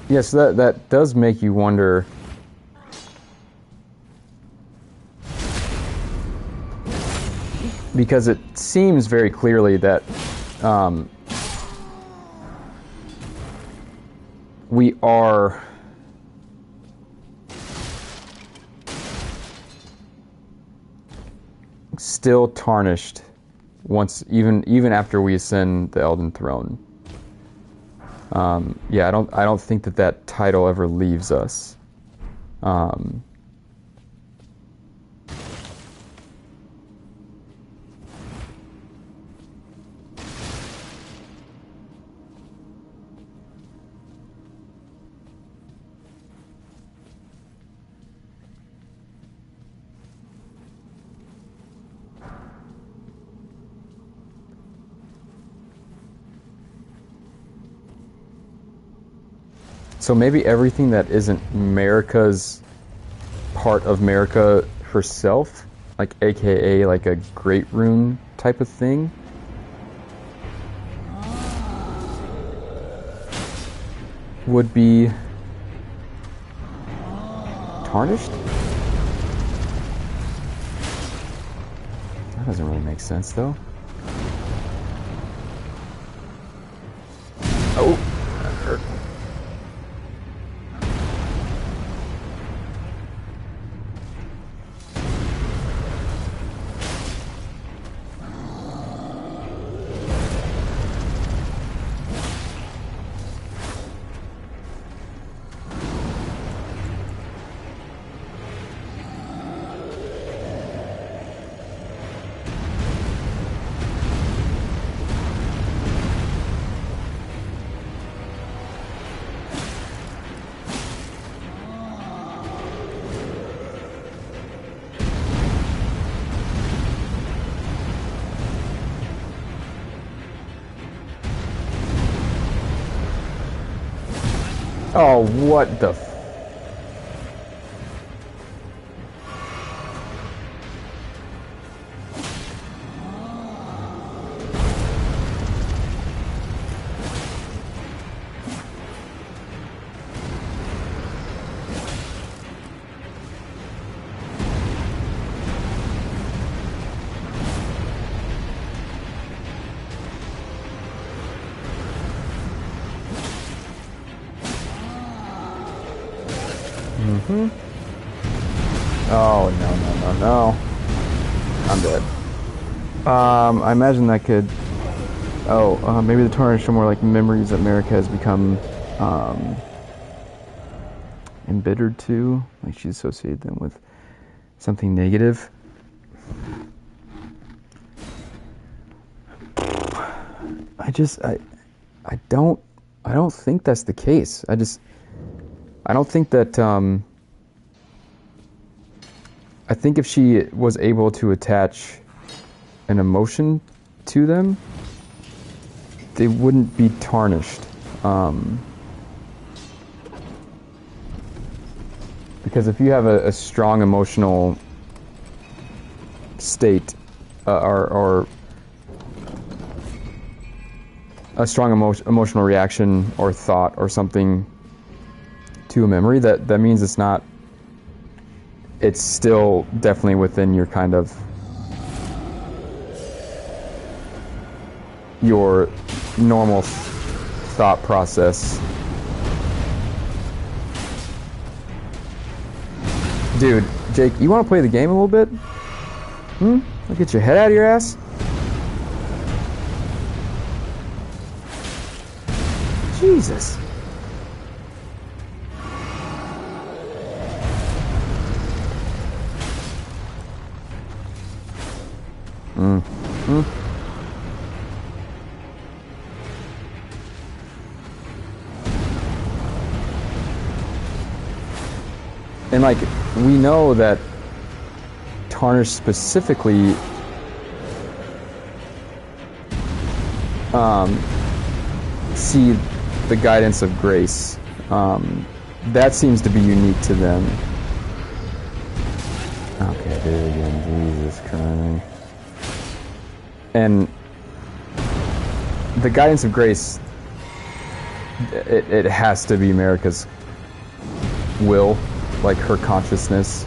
Yes, that does make you wonder. Because it seems very clearly that we are still tarnished once, even after we ascend the Elden Throne. Yeah, I don't think that title ever leaves us. So maybe everything that isn't Marika's part of Marika herself, like AKA like a Great Rune type of thing, would be tarnished? That doesn't really make sense though. Oh, that hurt. Oh, what the f... Oh, no. I'm dead. I imagine that could... Oh, maybe the tarnished are more like memories that Marika has become embittered to. Like she associated them with something negative. I don't think that's the case. I don't think that, I think if she was able to attach an emotion to them, they wouldn't be tarnished. Because if you have a strong emotional state, or a strong emotional reaction or thought or something to a memory, that means it's still definitely within your kind of your normal thought process Dude, Jake, you want to play the game a little bit? Hmm? I'll get your head out of your ass. Jesus. And like, we know that Tarnished specifically see the guidance of grace. That seems to be unique to them. Okay, there we go. Jesus Christ. And the guidance of grace, it has to be America's will, like her consciousness.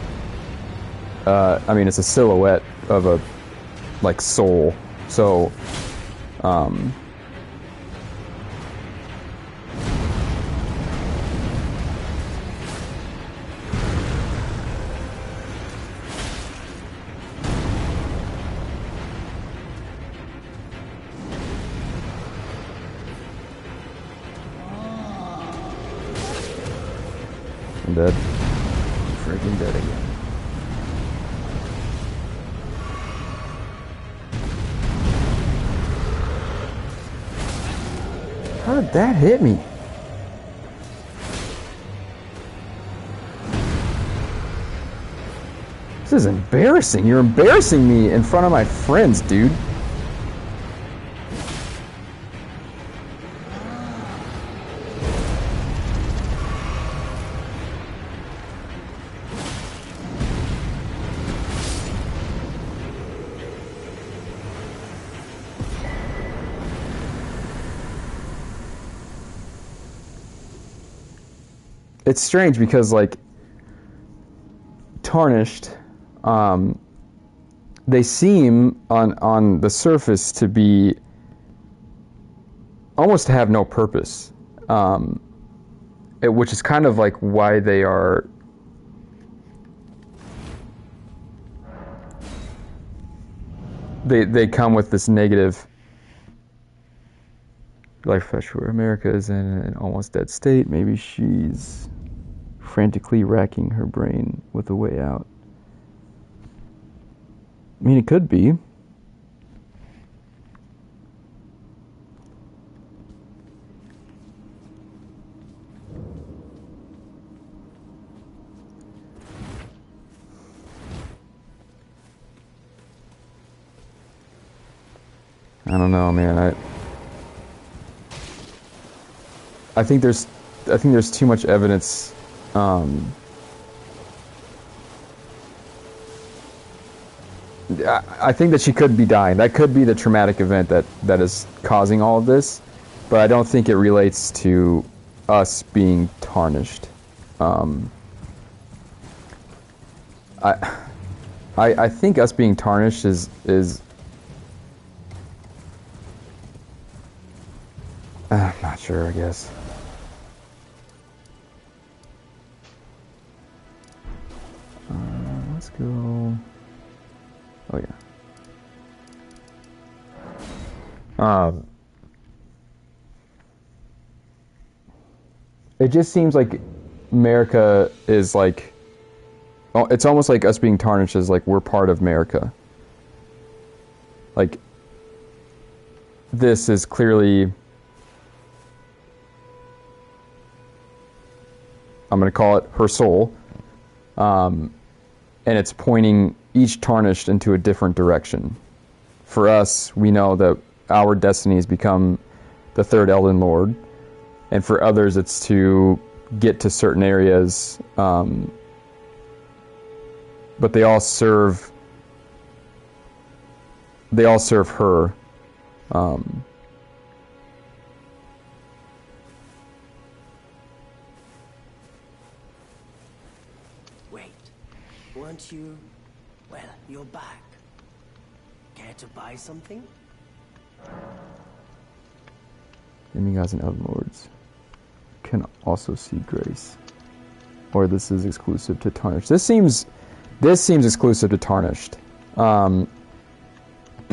I mean, it's a silhouette of a, like, soul. So, I'm dead. I'm freaking dead again. How did that hit me? This is embarrassing. You're embarrassing me in front of my friends, dude. It's strange because, like, Tarnished, they seem on the surface to be almost to have no purpose, which is kind of like why they are they come with this negative. Life flash where America is in an almost dead state. Maybe she's frantically racking her brain with a way out. I mean, it could be. I don't know, man. I think there's too much evidence. I think that she could be dying. That could be the traumatic event that is causing all of this, but I don't think it relates to us being tarnished. I think us being tarnished is I'm not sure, I guess. Let's go. Oh yeah. It just seems like America is like, it's almost like us being tarnished is like we're part of America. Like, this is clearly, I'm going to call it her soul, and it's pointing each tarnished into a different direction. For us, we know that our destiny has become the third Elden Lord, and for others it's to get to certain areas, but they all serve her. Wait, weren't you? Well, you're back. Care to buy something? Demigods and Elden Lords can also see grace. or this is exclusive to Tarnished. This seems exclusive to Tarnished.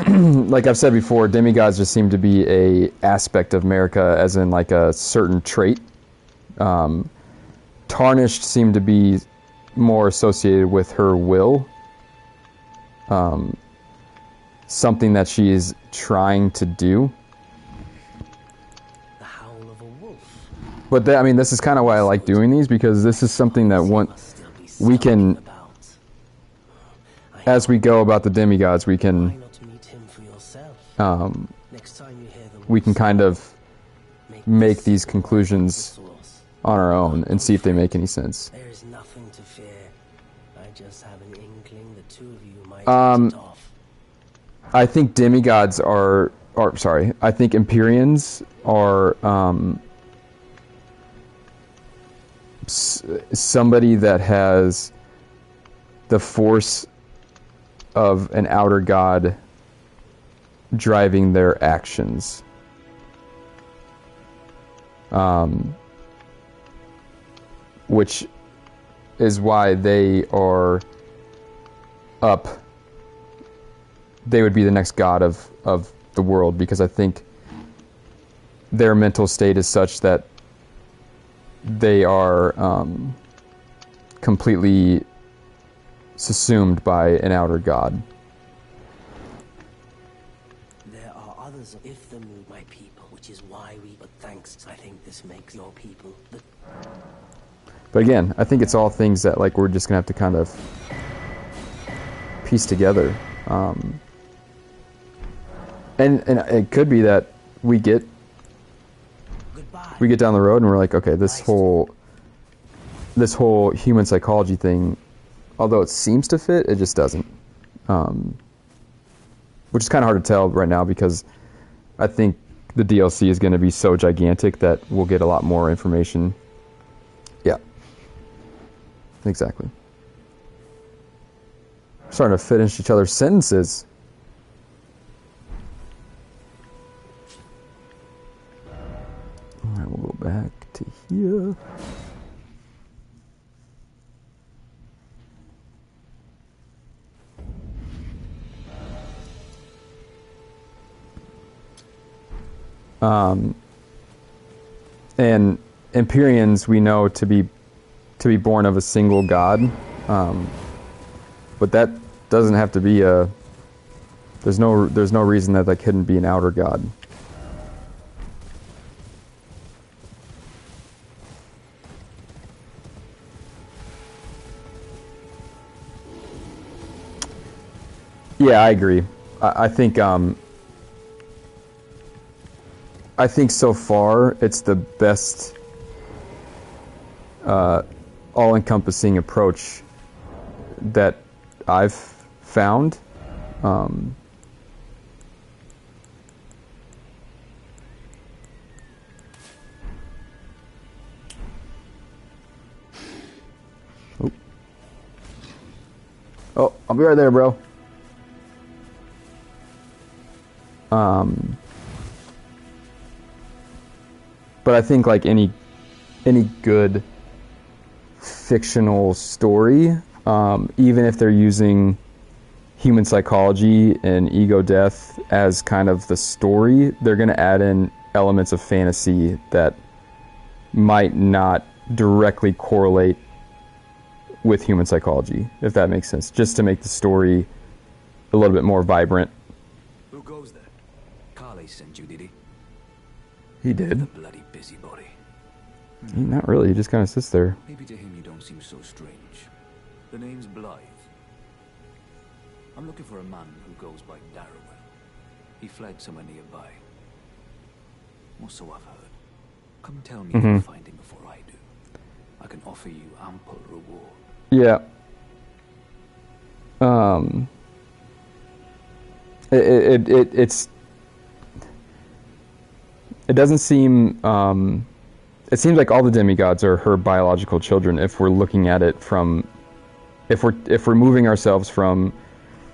Like I've said before, demigods just seem to be a aspect of America, as in like a certain trait. Tarnished seem to be more associated with her will. Something that she is trying to do. The howl of a wolf. But this is kind of why I like doing these, because this is something that we can, as we go about the demigods, we can, we can kind of make these conclusions on our own and see if they make any sense. There is nothing to fear. I just have an inkling the two of you might hit it off. I think demigods are, I think Empyreans are somebody that has the force of an outer god driving their actions. Which is why they are up. They would be the next god of the world, because I think their mental state is such that they are completely subsumed by an outer god. There are others. If the mood, my people, which is why we. But thanks, I think this makes your people. But again, I think it's all things that like we're just gonna have to kind of piece together. And it could be that we get down the road and we're like, okay, this whole human psychology thing, although it seems to fit, it just doesn't. Which is kind of hard to tell right now, because I think the DLC is going to be so gigantic that we'll get a lot more information. Yeah. Exactly. Starting to finish each other's sentences. Alright, we'll go back to here. And Empyreans we know to be born of a single god, but that doesn't have to be a. There's no reason that couldn't be an outer god. Yeah, I agree. I think so far it's the best all-encompassing approach that I've found. Oh. Oh, I'll be right there, bro. But I think like any good fictional story, even if they're using human psychology and ego death as kind of the story, they're going to add in elements of fantasy that might not directly correlate with human psychology, if that makes sense, just to make the story a little bit more vibrant. Who goes there? Carly sent you, did he? He did. The bloody busybody. Not really, he just kind of sits there. Maybe to him you don't seem so strange. The name's Blythe. I'm looking for a man who goes by Darrowell. He fled somewhere nearby. Or so I've heard. Come tell me you'll find him before I do. I can offer you ample reward. Yeah. It doesn't seem. It seems like all the demigods are her biological children. If we're looking at it from, if we're moving ourselves from,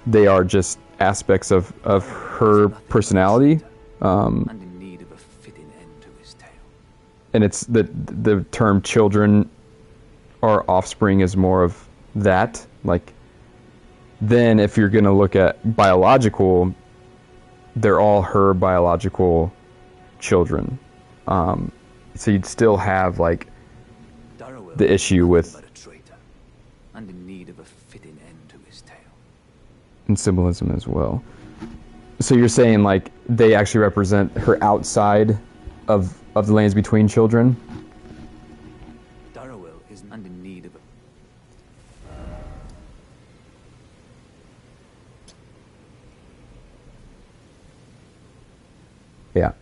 they are just aspects of her personality. And in need of a fitting end to his tale. And it's the term children our offspring is more of that. Like, then if you're going to look at biological, they're all her biological children. So you'd still have, like, the issue with... and in need of a fitting end to his tale. And symbolism as well. So you're saying, like, they actually represent her outside of the lands between children? Darrowell is and in need of a... Yeah.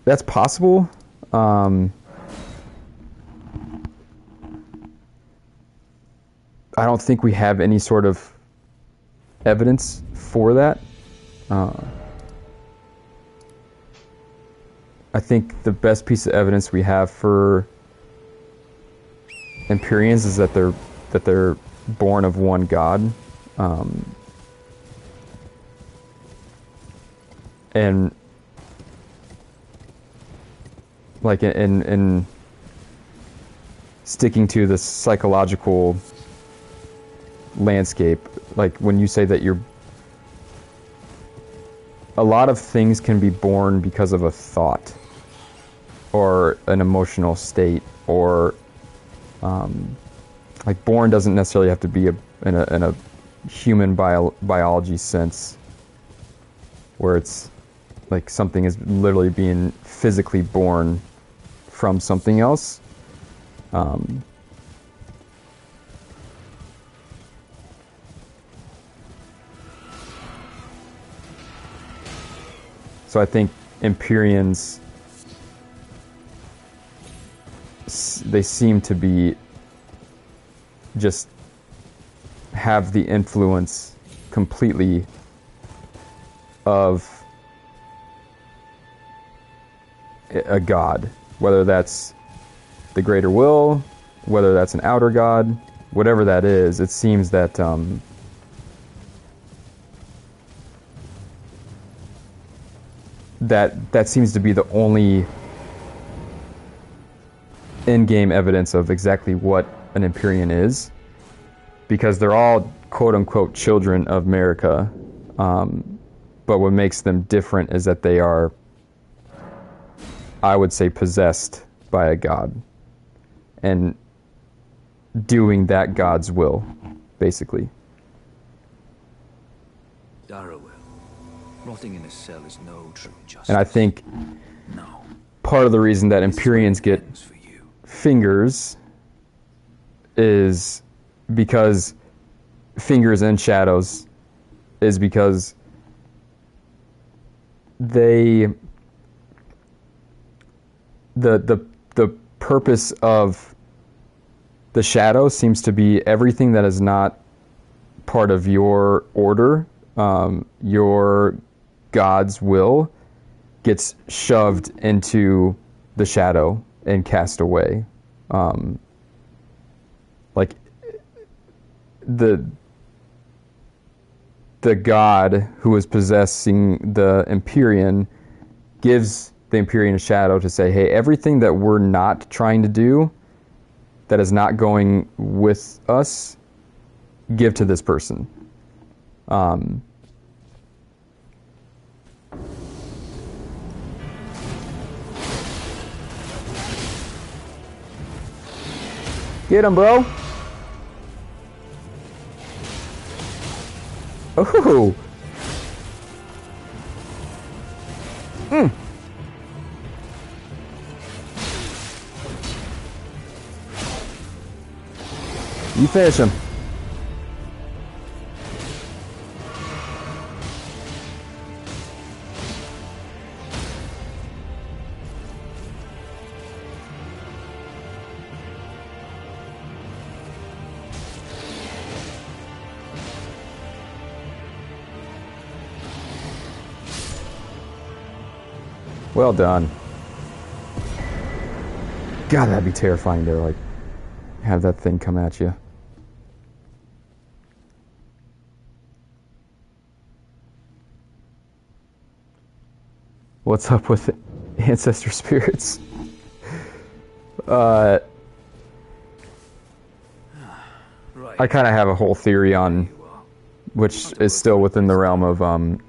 That's possible. I don't think we have any sort of evidence for that. I think the best piece of evidence we have for Empyreans is that they're born of one god, and like in sticking to the psychological landscape, like when you say that a lot of things can be born because of a thought or an emotional state, or like born doesn't necessarily have to be in a human biology sense, where it's like something is literally being physically born from something else. So I think Empyreans, they seem to be just have the influence completely of a god, whether that's the greater will, whether that's an outer god, whatever that is. It seems that that seems to be the only in-game evidence of exactly what an Empyrean is, because they're all quote-unquote children of America, but what makes them different is that they are, I would say, possessed by a god and doing that god's will, basically. Darrowell, rotting in a cell is no true justice. And I think no. part of the reason that Empyreans get fingers is because fingers and shadows is because the purpose of the shadow seems to be everything that is not part of your order, your God's will, gets shoved into the shadow and cast away. Like the god who is possessing the Empyrean gives the Empyrean a shadow to say, hey, everything that we're not trying to do, that is not going with us, give to this person. Get him, bro. Ooh. You finish him. Well done. God, that'd be terrifying to, like, have that thing come at you. What's up with ancestor spirits? I kind of have a whole theory on, which is still within the realm of Don't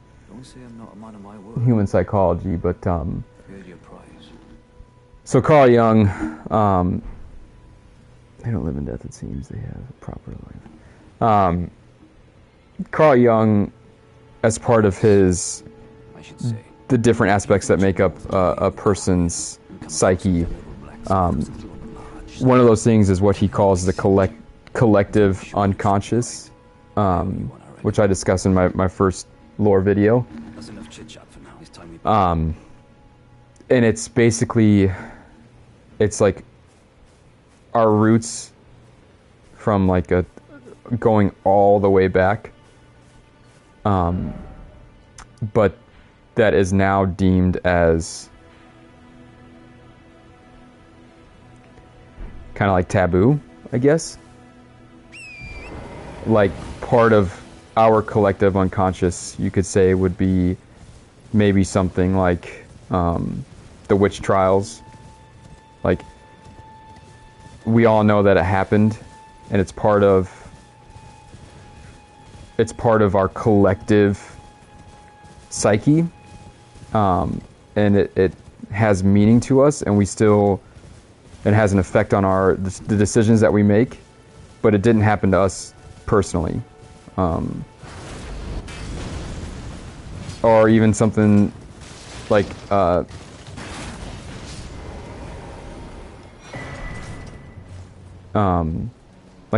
say I'm not a man of my word. human psychology, but Heard your prize. so Carl Jung, they don't live in death, it seems. They have a proper life. Carl Jung, as part of his, I should say. the different aspects that make up a person's psyche, one of those things is what he calls the collective unconscious, which I discussed in my first lore video. That's enough chit chat for now. It's time we And it's basically, it's like our roots from like going all the way back, but that is now deemed as kind of like taboo, I guess. Like part of our collective unconscious, you could say, would be maybe something like the witch trials. Like, we all know that it happened, and it's part of our collective psyche, and it has meaning to us, and it has an effect on the decisions that we make, but it didn't happen to us personally. Or even something like the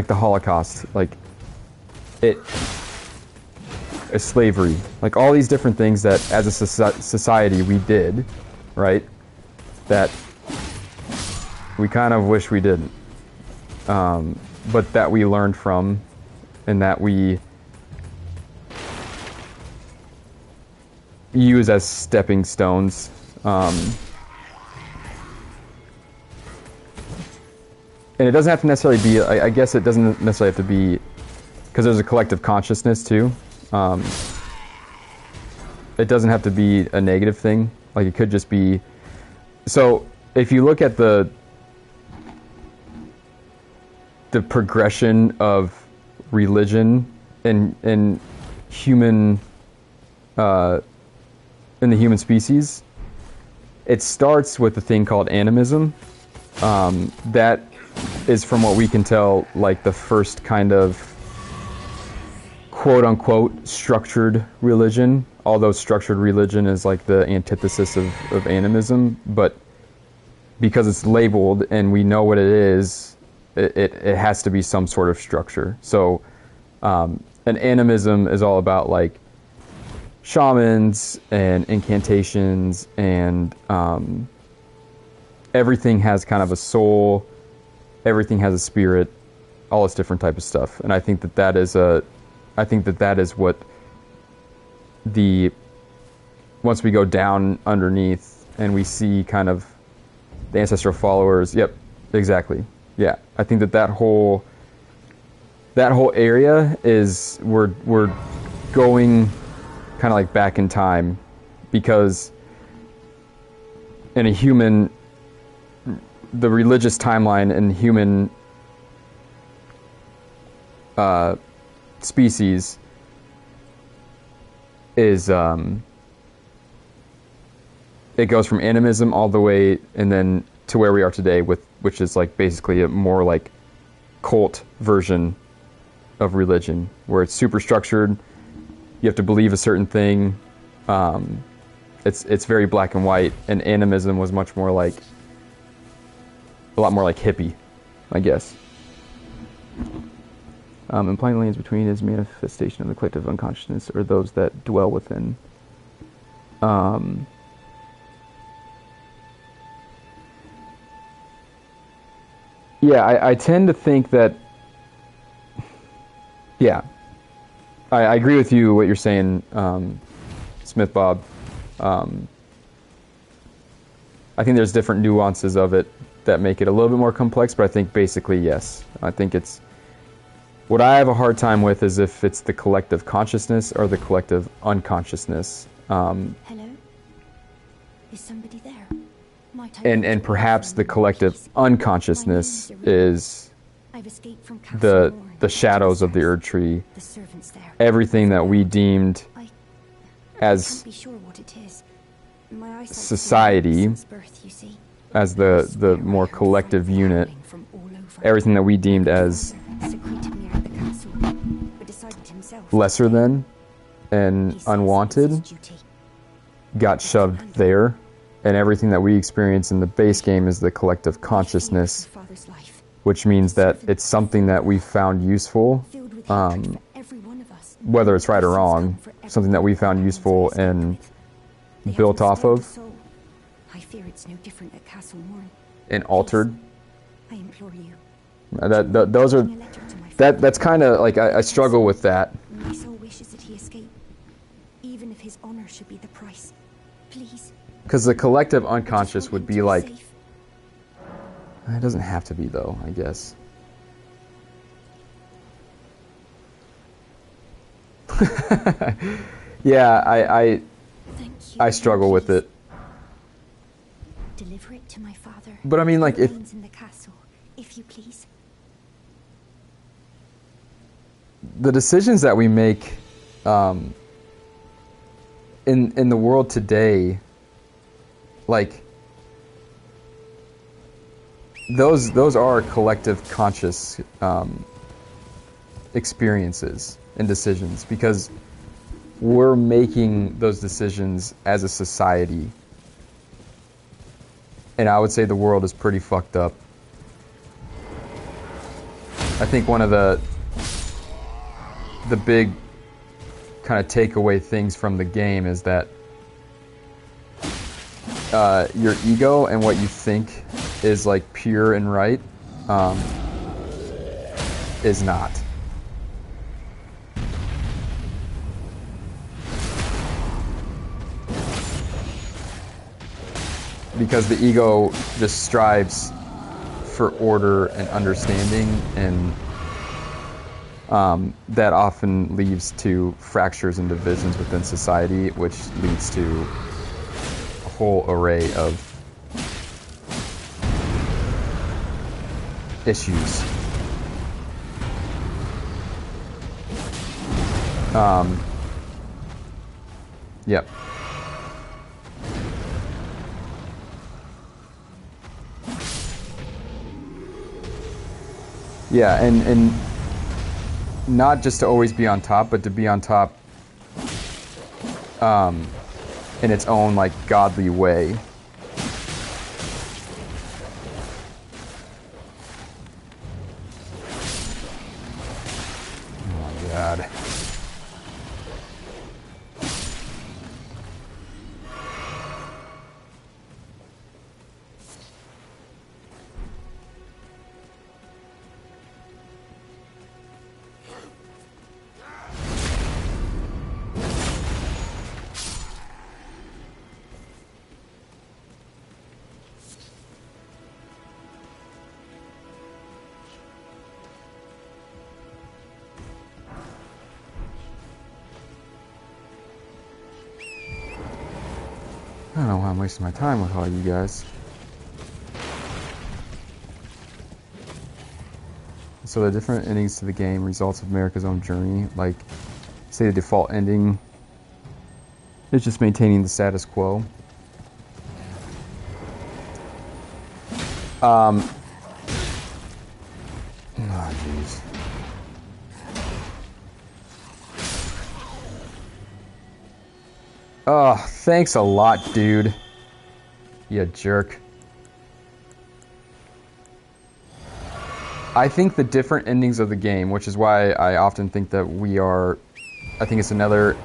Holocaust, like slavery, like all these different things that as a society we did, right, that we kind of wish we didn't, but that we learned from, and that we use as stepping stones. And it doesn't have to necessarily be, I guess it doesn't necessarily have to be, because there's a collective consciousness too. It doesn't have to be a negative thing. Like, it could just be, so if you look at the progression of religion in human, in the human species, it starts with a thing called animism. That is, from what we can tell, like the first kind of quote-unquote structured religion, although structured religion is like the antithesis of animism, but because it's labeled and we know what it is, it has to be some sort of structure. So an animism is all about like shamans and incantations, and everything has kind of a soul, everything has a spirit, all this different type of stuff. And I think that is what once we go down underneath and we see kind of the ancestral followers, yep, exactly. Yeah, I think that whole area is, we're going kind of like back in time, because in a human, the religious timeline in human species is it goes from animism all the way and then to where we are today, which is like basically a more like cult version of religion, where it's super structured. You have to believe a certain thing. It's very black and white, and animism was much more like, a lot more like hippie, I guess. Implying the lanes between is manifestation of the collective unconsciousness, or those that dwell within. Yeah, I tend to think that, yeah, I agree with you, what you're saying, Smith Bob. I think there's different nuances of it that make it a little bit more complex, but I think basically, yes. I think it's, what I have a hard time with is if it's the collective consciousness or the collective unconsciousness. Hello? Is somebody there? And perhaps the collective unconsciousness is I've escaped from Castle the Morn. the shadows of the Erd Tree, The servants there. everything that we deemed I as can't be sure what it is. My eyesight's been society, since birth, you see. as the more collective unit, From all over. everything that we deemed as Secreted me out the castle, but decided himself. lesser than and He says unwanted it's his duty. got shoved there, and everything that we experience in the base game is the collective consciousness, Father's life, which means that it's something that we found useful, filled with hatred for every one of us. whether it's right or wrong, something that we found useful and They have built off restored of the soul. I fear it's no different at Castle Morn. and altered. I implore you. Those are Bring a letter to my father. that's kind of like I struggle with that. My soul wishes that he escape, even if his honor should be the price. Please. Because the collective unconscious Just would want be him to like, safe. it doesn't have to be though, I guess. Yeah, Thank you. I struggle with it. Deliver it to my father. But I mean, like, He if remains in the castle, if you please. the decisions that we make in the world today, like those are collective conscious experiences and decisions, because we're making those decisions as a society, and I would say the world is pretty fucked up. I think one of the big kind of takeaway things from the game is that your ego and what you think is like pure and right is not. Because the ego just strives for order and understanding, and that often leads to fractures and divisions within society, which leads to a whole array of issues. Yep. Yeah, and not just to always be on top, but to be on top in its own like godly way. Oh my God. I don't know why I'm wasting my time with all you guys. So the different endings to the game, results of America's own journey, like, say the default ending is just maintaining the status quo. Oh, jeez. Oh, thanks a lot, dude. You jerk. I think the different endings of the game, which is why I often think that we are... I think it's another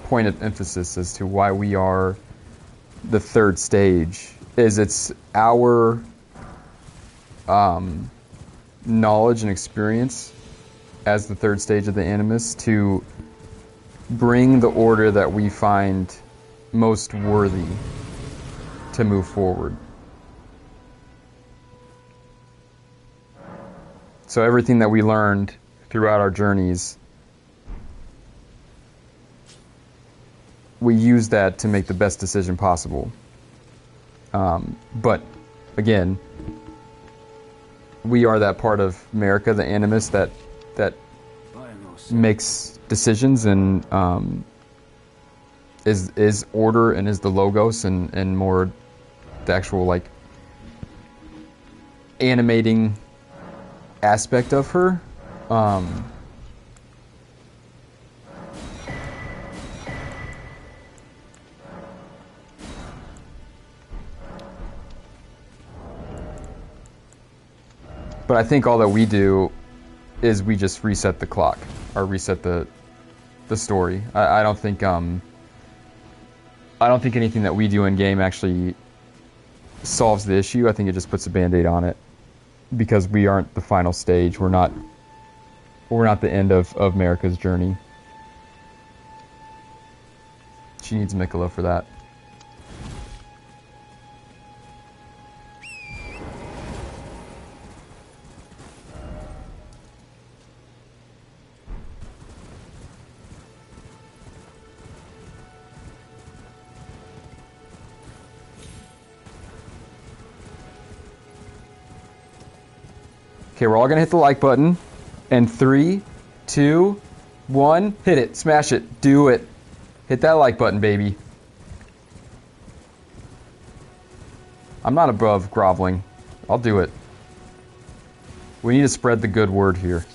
point of emphasis as to why we are the third stage, is it's our knowledge and experience as the third stage of the Animus to bring the order that we find most worthy to move forward. So everything that we learned throughout our journeys, we use that to make the best decision possible. But again, we are that part of America, the animus that makes decisions and is order and is the logos and more the actual like animating aspect of her. But I think all that we do is we just reset the clock or reset the story. I don't think anything that we do in game actually solves the issue. I think it just puts a band-aid on it because we aren't the final stage. We're not the end of America's journey. She needs Mikola for that. Okay, we're all gonna hit the like button. And 3, 2, 1, hit it. Smash it. Do it. Hit that like button, baby. I'm not above groveling. I'll do it. We need to spread the good word here.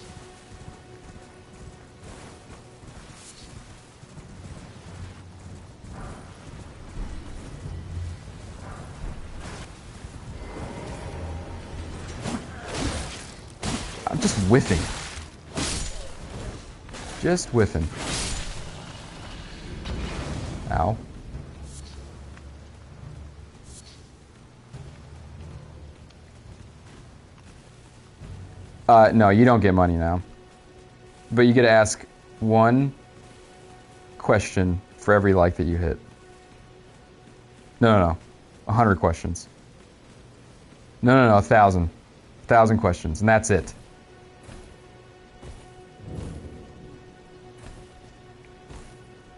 I'm just whiffing. Just whiffing. Ow. No, you don't get money now. But you get to ask one question for every like that you hit. No. 100 questions. No, 1,000. 1,000 questions, and that's it.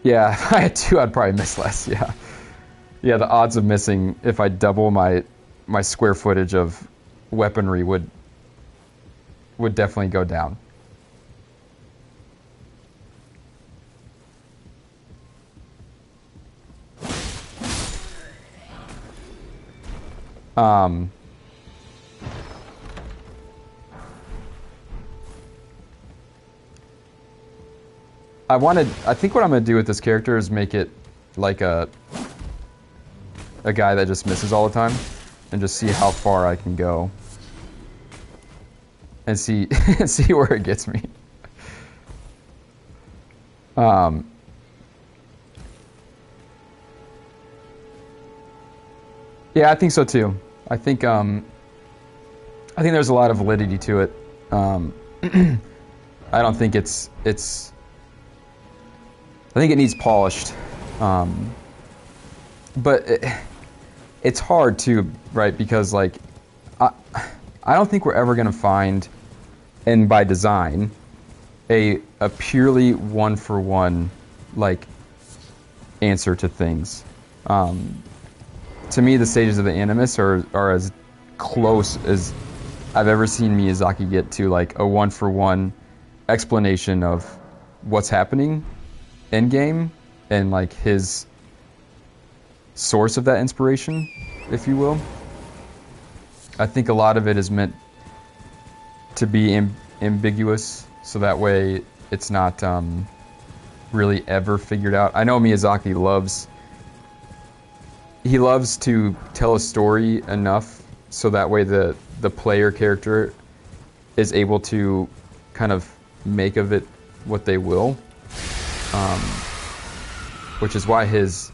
Yeah, if I had 2, I'd probably miss less, yeah. Yeah, the odds of missing if I double my square footage of weaponry would definitely go down. I think what I'm going to do with this character is make it like a guy that just misses all the time and just see how far I can go and see where it gets me. Yeah, I think so too. I think there's a lot of validity to it. I don't think it's I think it needs polished, but it's hard too, right? Because like I don't think we're ever gonna find, and by design, a purely one-for-one like answer to things. To me, the stages of the Animus are as close as I've ever seen Miyazaki get to like a one-for-one explanation of what's happening in game and like his source of that inspiration, if you will. I think a lot of it is meant to be ambiguous, so that way it's not really ever figured out. I know Miyazaki loves to tell a story enough so that way the player character is able to kind of make of it what they will, which is why his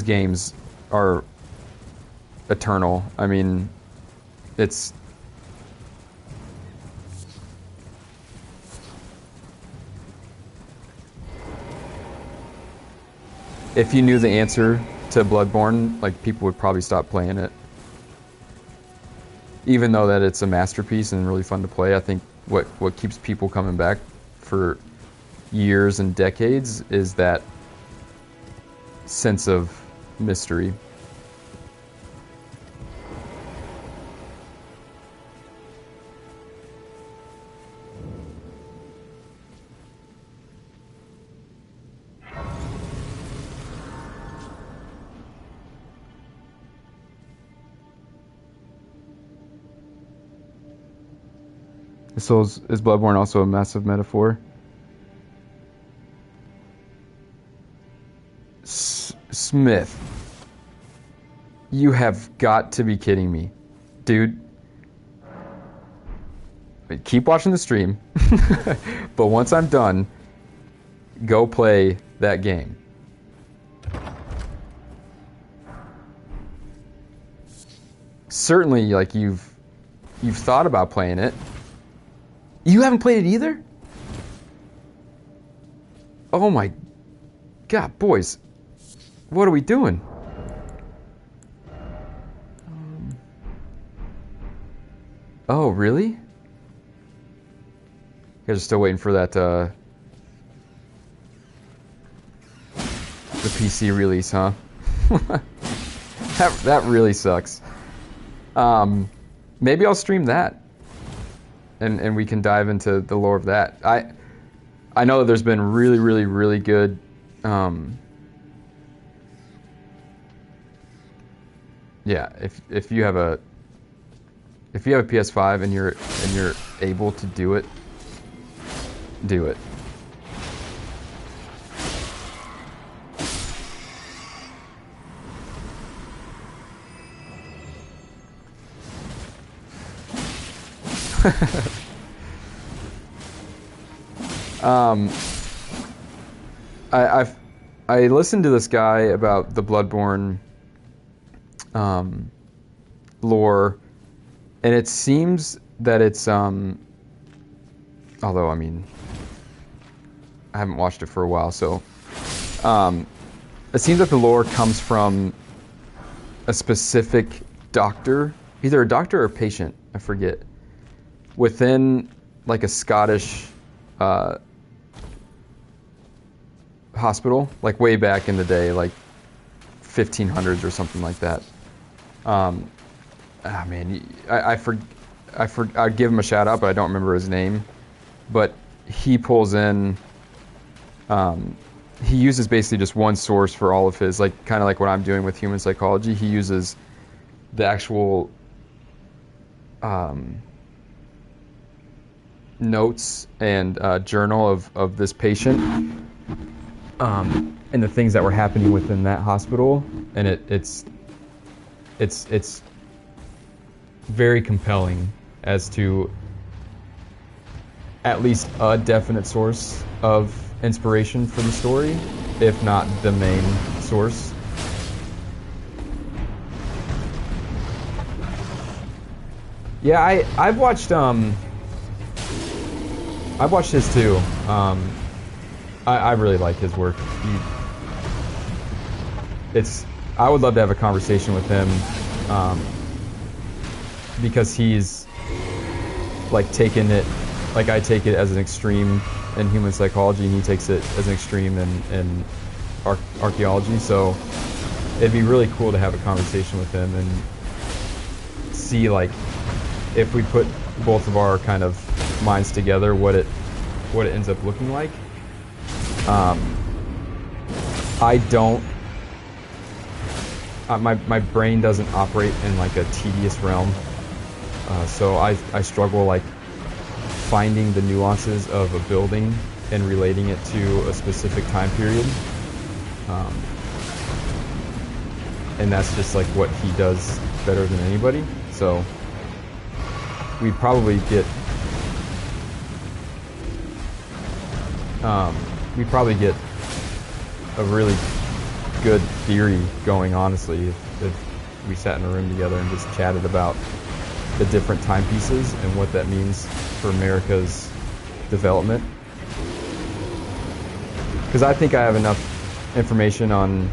games are eternal. I mean, it's if you knew the answer to Bloodborne, like people would probably stop playing it. Even though that it's a masterpiece and really fun to play, I think what keeps people coming back for years and decades is that sense of mystery. So is Bloodborne also a massive metaphor? Smith. You have got to be kidding me. Dude. Keep watching the stream. But once I'm done, go play that game. Certainly, like, you've thought about playing it. You haven't played it either? Oh my God, boys. What are we doing? Oh, really? You guys are still waiting for that, the PC release, huh? That really sucks. Maybe I'll stream that. And we can dive into the lore of that. I know that there's been really, really, really good yeah, if you have a PS5 and you're able to do it, do it. I listened to this guy about the Bloodborne lore, and it seems that it's although I mean I haven't watched it for a while, so it seems that the lore comes from a specific doctor, either a doctor or a patient, I forget, within like a Scottish hospital, like way back in the day, like 1500s or something like that. Man, I'd give him a shout out, but I don't remember his name. But he pulls in, he uses basically just one source for all of his, like kind of like what I'm doing with human psychology. He uses the actual notes and journal of this patient, and the things that were happening within that hospital, and it's very compelling as to at least a definite source of inspiration for the story, if not the main source. Yeah, I've watched his too. I really like his work. I would love to have a conversation with him, because he's like taken it, like I take it as an extreme in human psychology, and he takes it as an extreme in archaeology. So it'd be really cool to have a conversation with him and see, like, if we put both of our kind of minds together, what it ends up looking like. I don't. My brain doesn't operate in like a tedious realm, so I struggle like finding the nuances of a building and relating it to a specific time period, and that's just like what he does better than anybody. So we'd probably get a really good theory going, honestly, if we sat in a room together and just chatted about the different timepieces and what that means for America's development. Because I think I have enough information on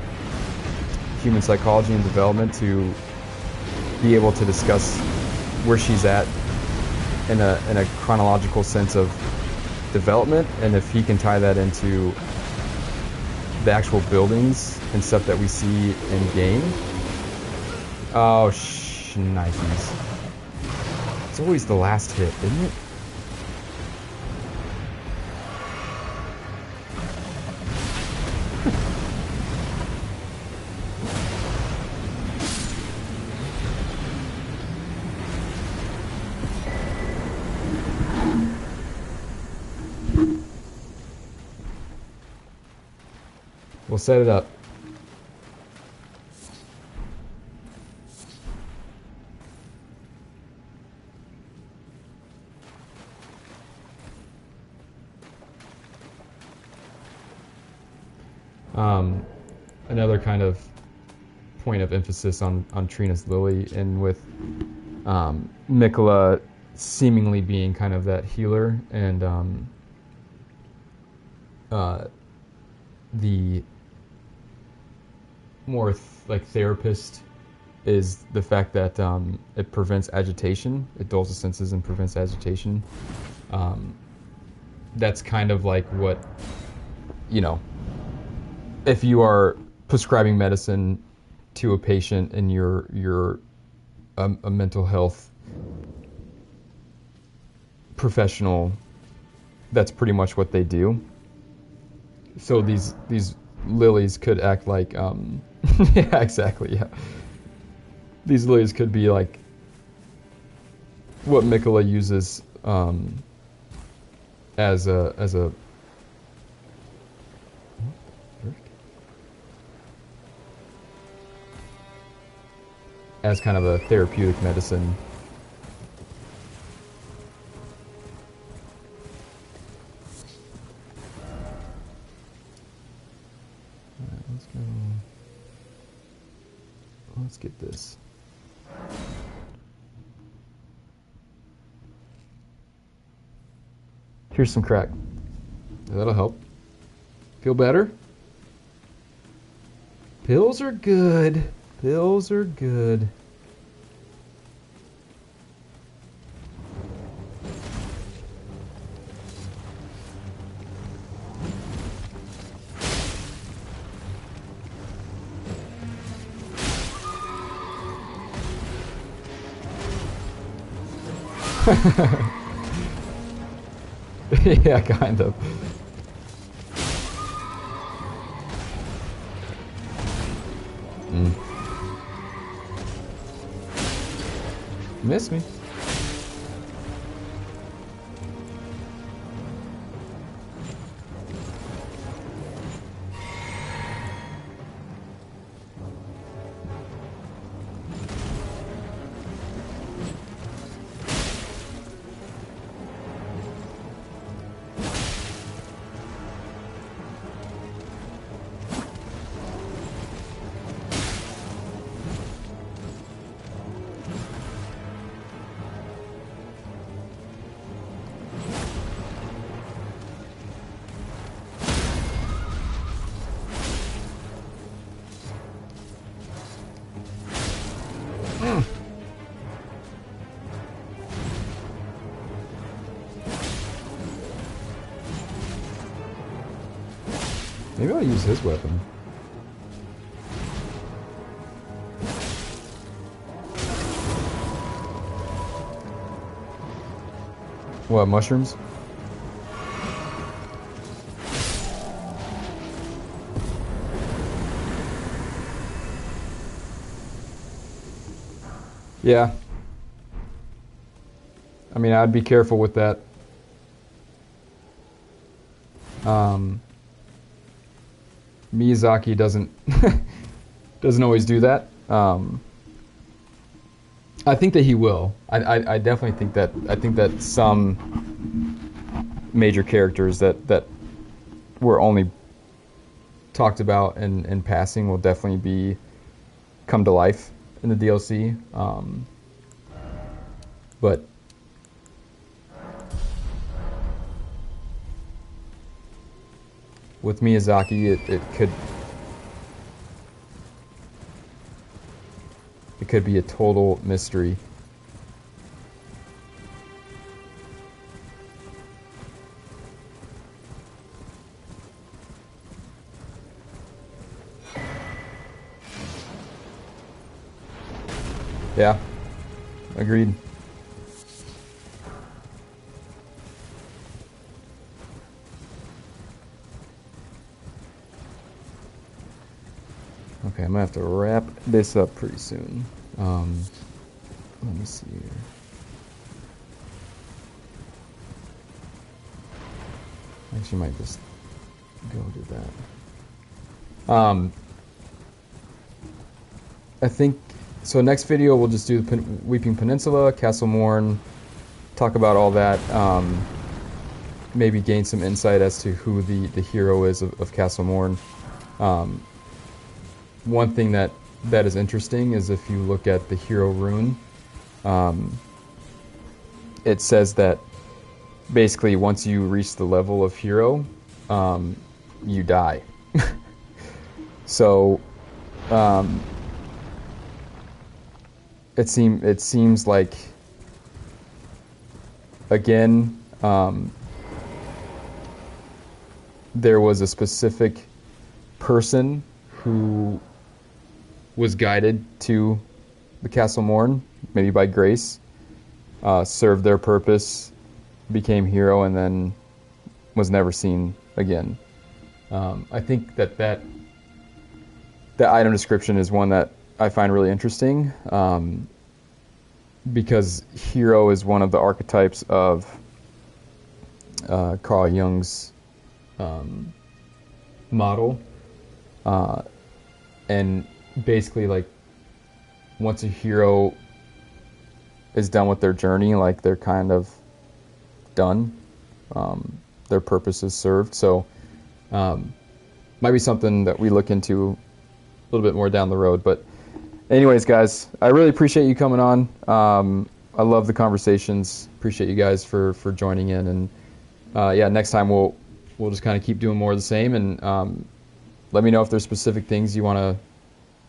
human psychology and development to be able to discuss where she's at in a chronological sense of development, and if he can tie that into the actual buildings and stuff that we see in game. Oh, shnikes. It's always the last hit, isn't it? We'll set it up. Another kind of point of emphasis on Trina's Lily, and with Mikola seemingly being kind of that healer, and the more like therapist is the fact that it prevents agitation. It dulls the senses and prevents agitation. That's kind of like what, you know, if you are prescribing medicine to a patient and you're a mental health professional, that's pretty much what they do. So these lilies could act like yeah, exactly, yeah. These lilies could be like what Mikola uses as a as kind of a therapeutic medicine. Alright, let's go. Let's get this. Here's some crack. That'll help. Feel better? Pills are good. Pills are good. Yeah, kind of. Miss me. Maybe I'll use his weapon. What, mushrooms? Yeah. I mean, I'd be careful with that. Miyazaki doesn't always do that. I think that he will. I definitely think that. I think that some major characters that were only talked about in passing will definitely come to life in the DLC. But with Miyazaki, it could be a total mystery. Yeah, agreed. Okay, I'm gonna have to wrap this up pretty soon. Let me see here. Actually, might just go do that. I think so. Next video we'll just do the Weeping Peninsula, Castle Morn, talk about all that. Maybe gain some insight as to who the hero is of Castle Morn. One thing that is interesting is if you look at the hero rune, it says that basically once you reach the level of hero, you die. So it seems like, again, there was a specific person who was guided to the Castle Morn, maybe by grace, served their purpose, became hero, and then was never seen again. I think that item description is one that I find really interesting, because hero is one of the archetypes of Carl Jung's model, and basically, like, once a hero is done with their journey, like, they're kind of done. Their purpose is served. So might be something that we look into a little bit more down the road. But anyways, guys, I really appreciate you coming on. I love the conversations. Appreciate you guys for joining in. And yeah, next time we'll just kind of keep doing more of the same. And let me know if there's specific things you want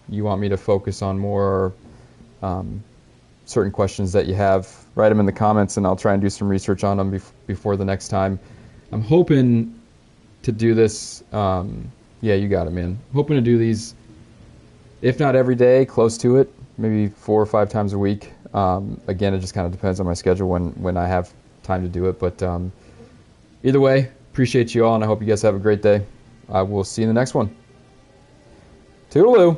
me to focus on more, or certain questions that you have. Write them in the comments, and I'll try and do some research on them before the next time. I'm hoping to do this. Yeah, you got it, man. Hoping to do these, if not every day, close to it, maybe 4 or 5 times a week. Again, it just kind of depends on my schedule when I have time to do it. But either way, appreciate you all, and I hope you guys have a great day. I will see you in the next one. Toodaloo.